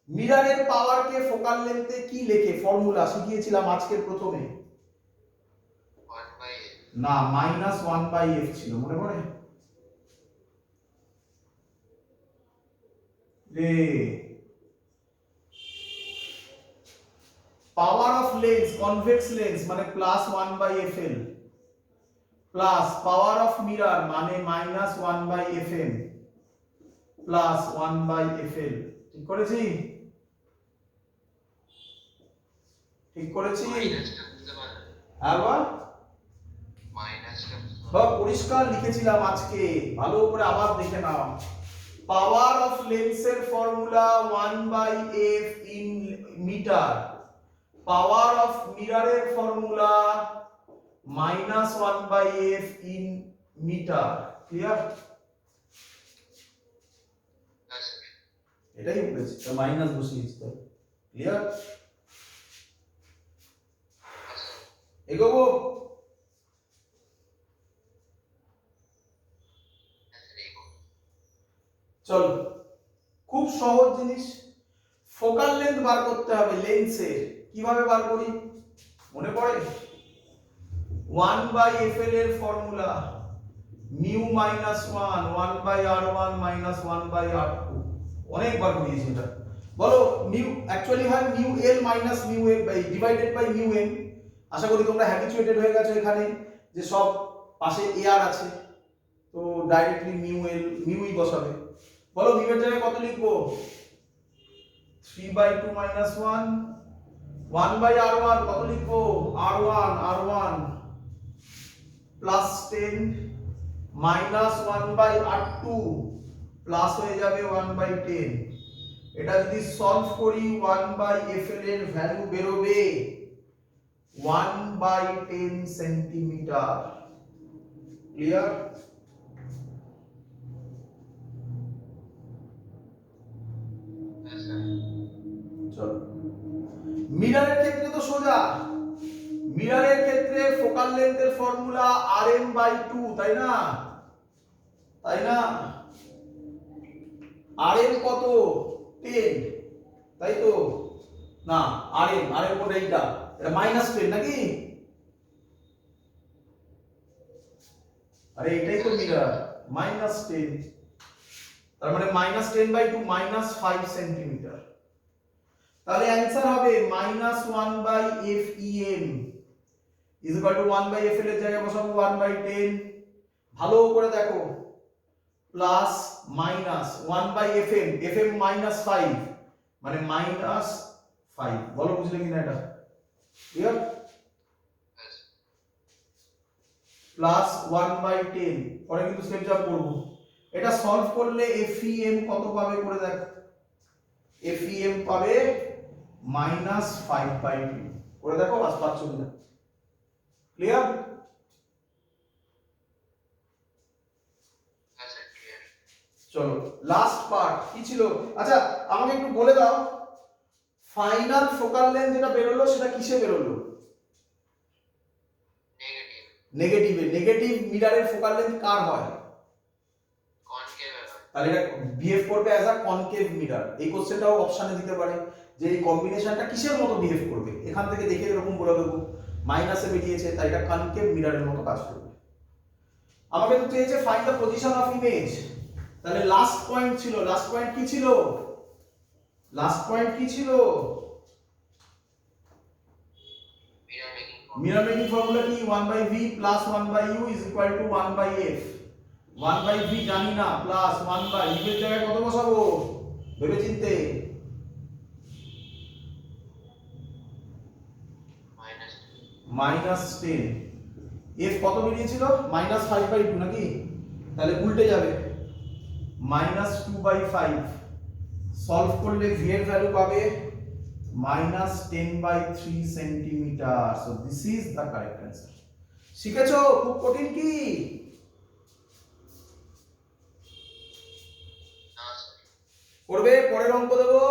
মিররের পাওয়ারকে ফোকাল লেন্থে কি লেখে? ফর্মুলা শিখিয়েছিলাম আজকের প্রথমে। 1/f। না, -1/f ছিল, মনে পড়ে রে? পাওয়ার অফ লেন্স, কনভেক্স লেন্স মানে +1/fl, plus power of mirror মানে -1/fm প্লাস 1/fl। ঠিক করেছি? ঠিক করেছি? মাইনাসটা বুঝতে পারলেন? আবার মাইনাসটা বুঝতে বা পরিষ্কার লিখেছিলাম আজকে, ভালো করে আবার দেখে নাও। পাওয়ার অফ লেন্সের formula 1/f in metre, power of মিররের formula -1/f in metre. Clear? হ্যাঁ স্যার। এটাই বলেছি, তো মাইনাস বসিয়েছি তো। ক্লিয়ার? হ্যাঁ স্যার। এগোবো? হ্যাঁ স্যার এগো। চল, খুব সহজ জিনিস। ফোকাল লেন্থ বার করতে হবে লেন্সের। কিভাবে বার করি মনে পড়ে? 1/fl এর ফর্মুলা মিউ -1 1/r1 -1/r2। অনেকবার করিয়েছি এটা। বলো মিউ অ্যাকচুয়ালি হয় mu L minus mu A divided by mu M. আশা করি তোমরা হ্যাবিচুয়েটেড হয়ে গেছো এখানে যে সব পাশে এ আর আছে, তো ডাইরেক্টলি মিউ এল মিউই বসাবে। বলো মিউ এর জায়গায় কত লিখবো? 3/2 -1 1/r1 কত লিখবো? r1 plus 10 minus 1/r2 plus হয়ে যাবে 1/10। এটা যদি সলভ করি 1/fl এর ভ্যালু বেরোবে 1/10 সেন্টিমিটার। ক্লিয়ার? হ্যাঁ স্যার। মিররের ক্ষেত্রে তো সোজা, মিররের ক্ষেত্রে ফোকাল লেন্থের ফর্মুলা rm/2, তাই না? তাই না? rm কত? 10, তাই তো? না, rm কোন এইটা? এটা -10 নাকি? আরে এটাই তো মিরর, -10। তার মানে -10/2 -5 সেন্টিমিটার। তাহলে অ্যানসার হবে -1/FEM is equal two 1/FL এর জায়গায় বসাবো 1/10। ভালো করে দেখো, প্লাস মাইনাস 1/FM, FM -5 মানে -5। বলো বুঝলে কিনা এটা? ক্লিয়ার? প্লাস 1/10, পরে কিন্তু স্টেপ জাম্প করব। এটা সলভ করলে FEM কত পাবে করে দেখ। FEM পাবে -5/2 করে দেখো, বাস পাচ্ছ কিনা। ক্লিয়ার? চলো লাস্ট পার্ট কি ছিল? আচ্ছা আমাকে একটু বলে দাও, ফাইনাল ফোকাল লেন্থ যেটা বেরোলো সেটা কিসে বেরোলো? নেগেটিভে। নেগেটিভ মিররের ফোকাল লেন্থ কার হয়? কনকেভ। তাহলে এটা বিহেভ করবে অ্যাজ আ কনকেভ মিরর। এই কোশ্চেনটাও অপশনে দিতে পারে যে এই কম্বিনেশনটা কিসের মতো বিহেভ করবে। এখান থেকে দেখে এরকম বলে দেবো মাইনাসে বেরিয়েছে, তাই এটা কনকেভ মিররের মতো কাজ করবে। আমাকে তো চেয়েছে find the position of image. তাহলে লাস্ট পয়েন্ট ছিল, লাস্ট পয়েন্ট কি ছিল? লাস্ট পয়েন্ট কি ছিল? মিরর মেকিং ফর্মুলা কি? 1/v plus 1/u is equal two 1/f। 1/v জানি না, প্লাস 1/u এর জায়গায় কত বসাবো ভেবে চিনতে? -10। f কত বেরিয়েছিল? -5/2 নাকি? তাহলে উল্টে যাবে, -2/5। সলভ করলে v এর ভ্যালু পাবে -10/3 centimetre. So this is the correct answer. শিখেছো? খুব কঠিন কি? করবে? পরের অঙ্ক দেবো।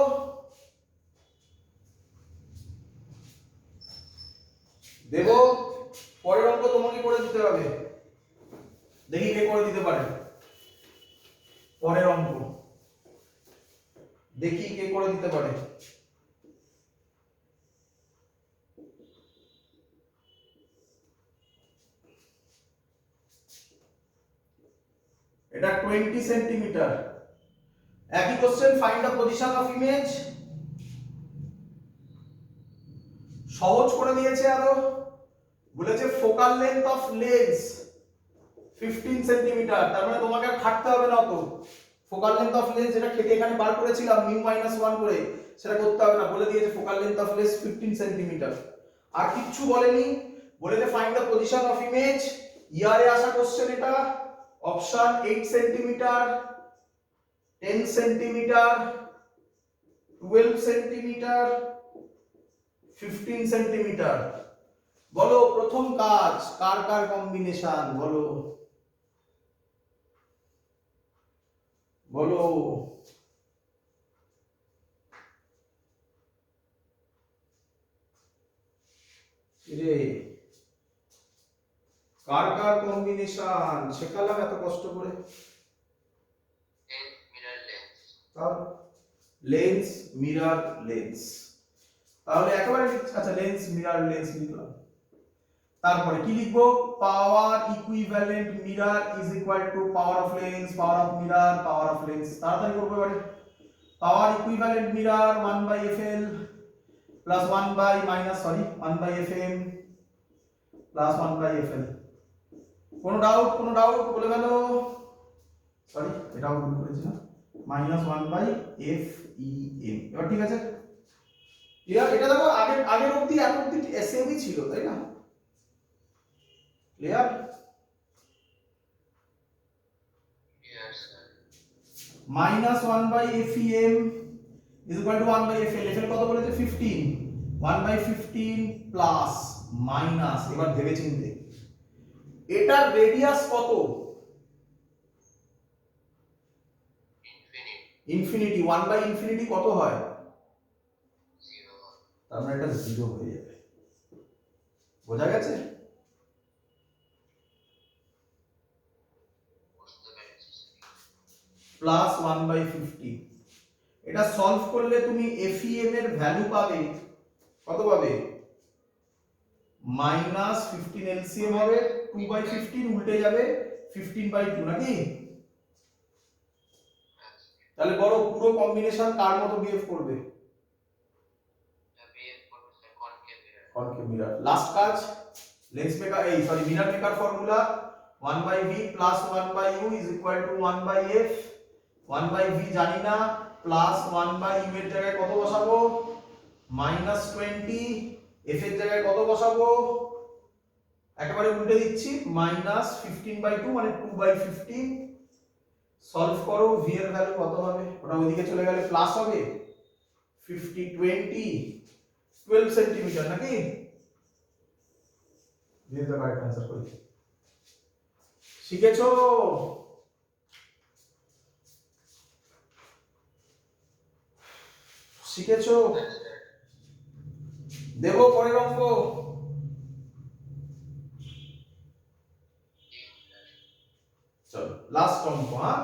দেবো পরের অঙ্ক তোমাকে করে দিতে হবে। দেখি কে করে দিতে পারে পরের অঙ্ক। দেখি কে করে দিতে পারে। এটা 20 সেন্টিমিটার। একই question, find the position of image. সহজ করে দিয়েছে আরো, বলেছে focal length of lens 15 centimetre. তার মানে তোমাকে আর খাটতে হবে না অত। ফোকাল লেন্থ অফ লেন্স যেটা খেটে এখানে বার করেছিলাম μ-1 করে, সেটা করতে হবে না। বলে দিয়েছে focal length of lens 15 centimetre. আর কিচ্ছু বলেনি, বলেছে find the position of image. ইয়ারে আসা কোশ্চেন এটা। Option 8 centimetre, 10 centimetre, 12 centimetre, 15 centimetre. বলো প্রথম কাজ কার কার কম্বিনেশন? বলো বলো। রে কার কার কম্বিনেশন শেখালাম এত কষ্ট করে। লেন্স মিরর লেন্স, তাহলে একেবারে আচ্ছা লেন্স মিরর লেন্স লিখলাম। তারপরে কি লিখবো? Power equivalent mirror is equal to power of lens, power of mirror, power of lens. তাড়াতাড়ি করবো এবারে। Power equivalent mirror 1/FL plus 1/FM plus 1/FL। কোনো ডাউট? কোনো ডাউট? বলে গেল। সরি এটাও ভুল করেছি না, -1/FEM। এবার ঠিক আছে? এটা দেখো আগের অবধি এত অবধি এসএমই ছিল, তাই না? Clear? -1/FEM is equal to 1/FL। FL কত বলেছে? 15। 1/15 প্লাস মাইনাস, এবার ভেবে চিনতে, এটার রেডিয়াস কত? ইনফিনিটি। 1/ইনফিনিটি কত হয়? তার মানে এটা 0 হয়ে যাবে। বোঝা গেছে? বুঝতে পেরেছি স্যার। প্লাস 1/50। এটা সলভ করলে তুমি FEM এর ভ্যালু পাবে, কত পাবে? -15 LCM হবে, 2/15 উল্টে যাবে 15/2 নাকি? তাহলে বড় পুরো কম্বিনেশন কার মতো বিহেভ করবে? বিএফ করবো sir concave mirror. Concave mirror. Last কাজ, লেন্স মেকার এই sorry mirror maker formula 1/v plus 1/u is equal two 1/f। 1/v জানি না, প্লাস 1/u এর জায়গায় কত বসাবো? -20। f এর জায়গায় কত বসাবো? একেবারে উল্টে দিচ্ছি, -15/2 মানে 2/15। সলভ করো, v এর ভ্যালু কত হবে? ওটা ওইদিকে চলে গেলে প্লাস হবে 50 20 12 সেন্টিমিটার নাকি? দিয়ে দাও কারেক্ট आंसर করি। শিখেছো? শিখেছো? দেবো পরের অঙ্ক? চলো লাস্ট অঙ্ক। হ্যাঁ,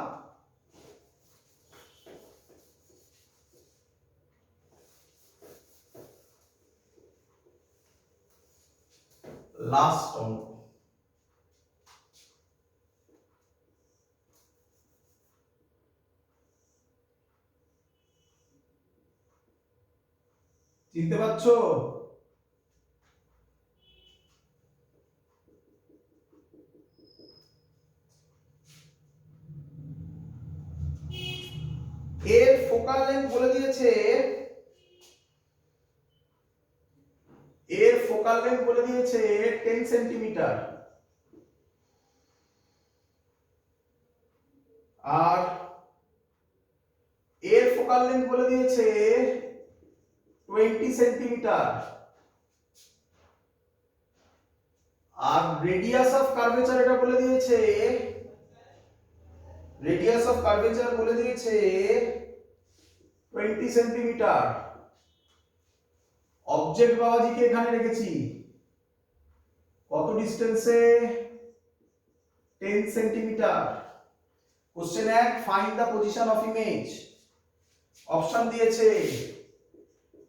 লাস্ট অঙ্ক। চিনতে পারছো? এর ফোকাল লেন্থ বলে দিয়েছে, এর ফোকাল লেন্থ বলে দিয়েছে 10 সেন্টিমিটার, আর এর ফোকাল লেন্থ বলে দিয়েছে 20 সেন্টিমিটার, আর রেডিয়াস অফ কার্ভেচার এটা বলে দিয়েছে, রেডিয়াস অফ কার্ভেচার বলে দিয়েছে 20 সেন্টিমিটার। অবজেক্ট বাবাজিকে এখানে রেখেছি কত ডিসটেন্সে? 10 centimetre. Question 1, find the position of image. Option দিয়েছে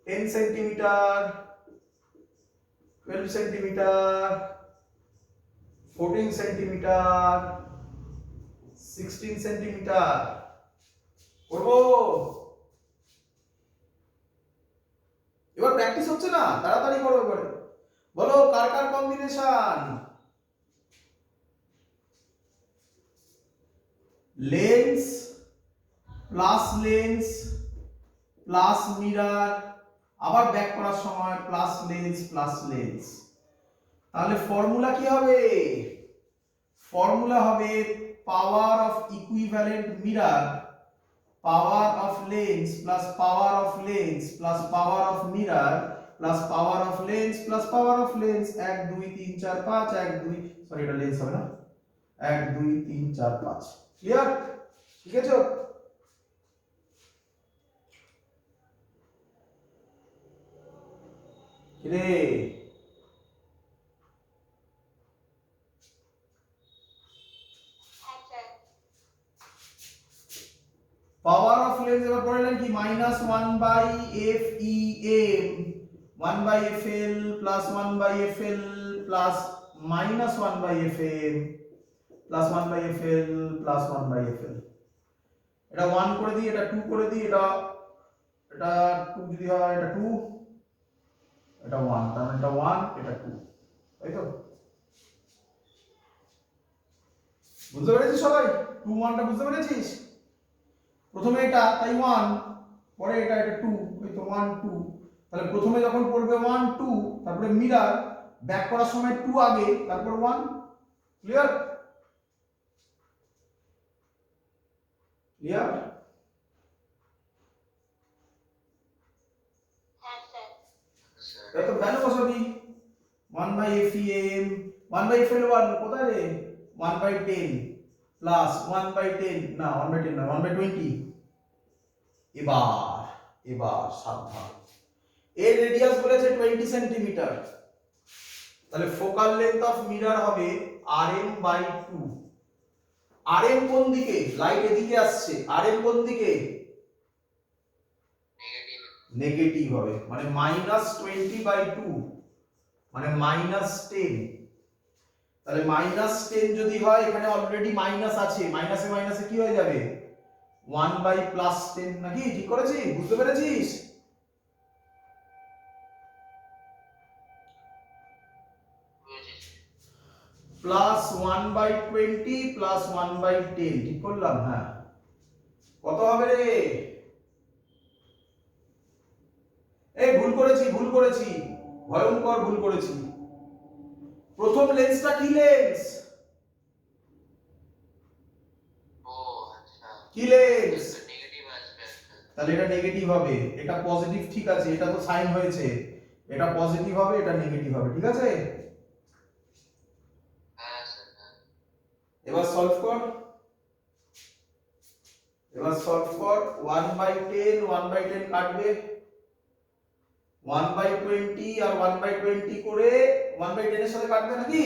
10 সেন্টিমিটার, 12 সেন্টিমিটার, 14 সেন্টিমিটার, 16 সেন্টিমিটার। করবো? এবার প্র্যাকটিস হচ্ছে না, তাড়াতাড়ি করো এবারে। বলো কার কার combination? Lens plus lens plus mirror, আবার ব্যাক করার সময় প্লাস লেন্স প্লাস লেন্স। তাহলে ফর্মুলা কি হবে? ফর্মুলা হবে power of equivalent mirror, power of lens plus power of lens plus power of mirror plus power of lens plus power of lens. 1 2 3 4 5, 1 2 sorry এটা lens হবে না, 1 2 3 4 5। Clear? ঠিক আছে? রে পাওয়ার অফ লেন্স এবার পড়লেন কি? -1/FEM 1/FL plus 1/FL plus -1/FM plus 1/FL plus 1/FL। এটা 1 করে দিই, এটা 2 করে দিই, এটা 2 যদি হয় এটা 2, এটা 1, তার মানে এটা 1 এটা 2, তাই তো? বুঝতে পেরেছিস সবাই? 2 1টা বুঝতে পেরেছিস? প্রথমে এটা তাই 1, পরে এটা 2, এই তো 1 2। তাহলে প্রথমে যখন পড়বে 1 2, তারপরে মিরর ব্যাক করার সময় 2 আগে, তারপর 1। ক্লিয়ার? ক্লিয়ার? হ্যাঁ স্যার। স্যার এত ভ্যালু বসাবি 1/FEM 1/FL 1 কোথায় রে? 1/10 প্লাস 1/10 না 1/10 না 1/20। এবার সাবধান, এর রেডিয়াস বলেছে 20 সেন্টিমিটার, তাহলে ফোকাল লেন্থ অফ মিরর হবে Rm/2। Rm কোন দিকে? লাইট এদিকে আসছে, Rm কোন দিকে? নেগেটিভ। নেগেটিভ হবে, মানে -20/2 মানে -10। তাহলে -10 যদি হয়, এখানে অলরেডি মাইনাস আছে, মাইনাসে মাইনাসে কি হয়ে যাবে? 1/+10, নাকি? ঠিক করেছি? বুঝতে পেরেছিস? বুঝেছি। +1/20 +1/10, ঠিক করলাম? হ্যাঁ, কত হবে রে? এই ভুল করেছি, ভয়ঙ্কর ভুল করেছি। প্রথম লেন্সটা কি লেন্স? ও আচ্ছা, কি লেন্স? নেগেটিভ আসবে একটা। তাহলে এটা নেগেটিভ হবে, এটা পজিটিভ, ঠিক আছে, এটা তো সাইন হয়েছে, এটা পজিটিভ হবে, এটা নেগেটিভ হবে, ঠিক আছে? হ্যাঁ স্যার, হ্যাঁ। এবার সলভ কর, 1/10, 1/10 কাটবে, 1/20 আর 1/20 করে 1/10 এর সাথে কাটবে নাকি?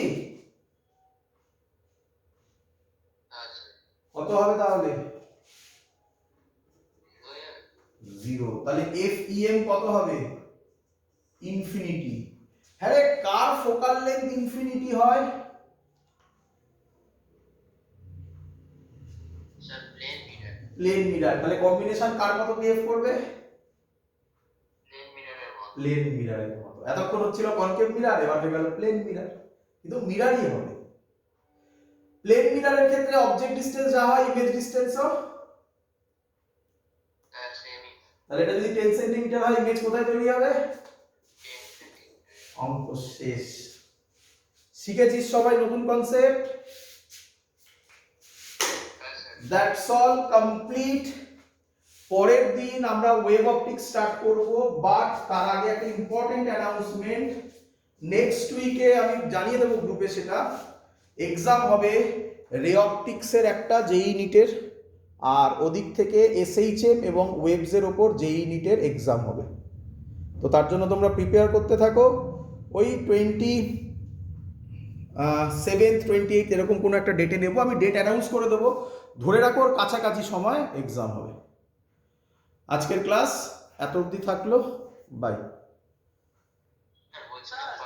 আচ্ছা, কত হবে তাহলে? হয়ে যাবে। 0। তাহলে FEM কত হবে? ইনফিনিটি। হ্যাঁ রে, কার ফোকাল লেন্থ ইনফিনিটি হয়? Sir plane mirror. Plane mirror. তাহলে কম্বিনেশন কার মতো বিহেভ করবে? প্লেন মিররের মতো। প্লেন মিররের মতো। এতক্ষণ হচ্ছিল কনকেভ মিরর, এবার হয়ে গেল প্লেন মিরর, কিন্তু মিররই হবে। প্লেন মিররের ক্ষেত্রে অবজেক্ট ডিসটেন্স যা হয়, ইমেজ ডিসটেন্সও হ্যাঁ সেমই। তাহলে এটা যদি 10 সেন্টিমিটার হয়, ইমেজ কোথায় তৈরি হবে? 10 সেন্টিমিটার। অঙ্ক শেষ। শিখেছিস সবাই নতুন কনসেপ্ট? হ্যাঁ স্যার। That's all, complete. পরের দিন আমরা ওয়েভ অপটিক্স স্টার্ট করব, বাট তার আগে একটা ইম্পর্টেন্ট অ্যানাউন্সমেন্ট। নেক্সট উইকে আমি জানিয়ে দেবো গ্রুপে, সেটা এক্সাম হবে রে অপটিক্সের একটা জেই নিটের, আর ওদিক থেকে SHM এবং ওয়েবসের ওপর জেই নিটের এক্সাম হবে। তো তার জন্য তোমরা প্রিপেয়ার করতে থাকো। ওই 27th 28th এরকম কোনো একটা ডেটে নেবো, আমি ডেট অ্যানাউন্স করে দেবো, ধরে রাখো ওর কাছাকাছি সময় এক্সাম হবে। আজকের ক্লাস এত অবধি থাকলো, বাই। স্যার বলছিলাম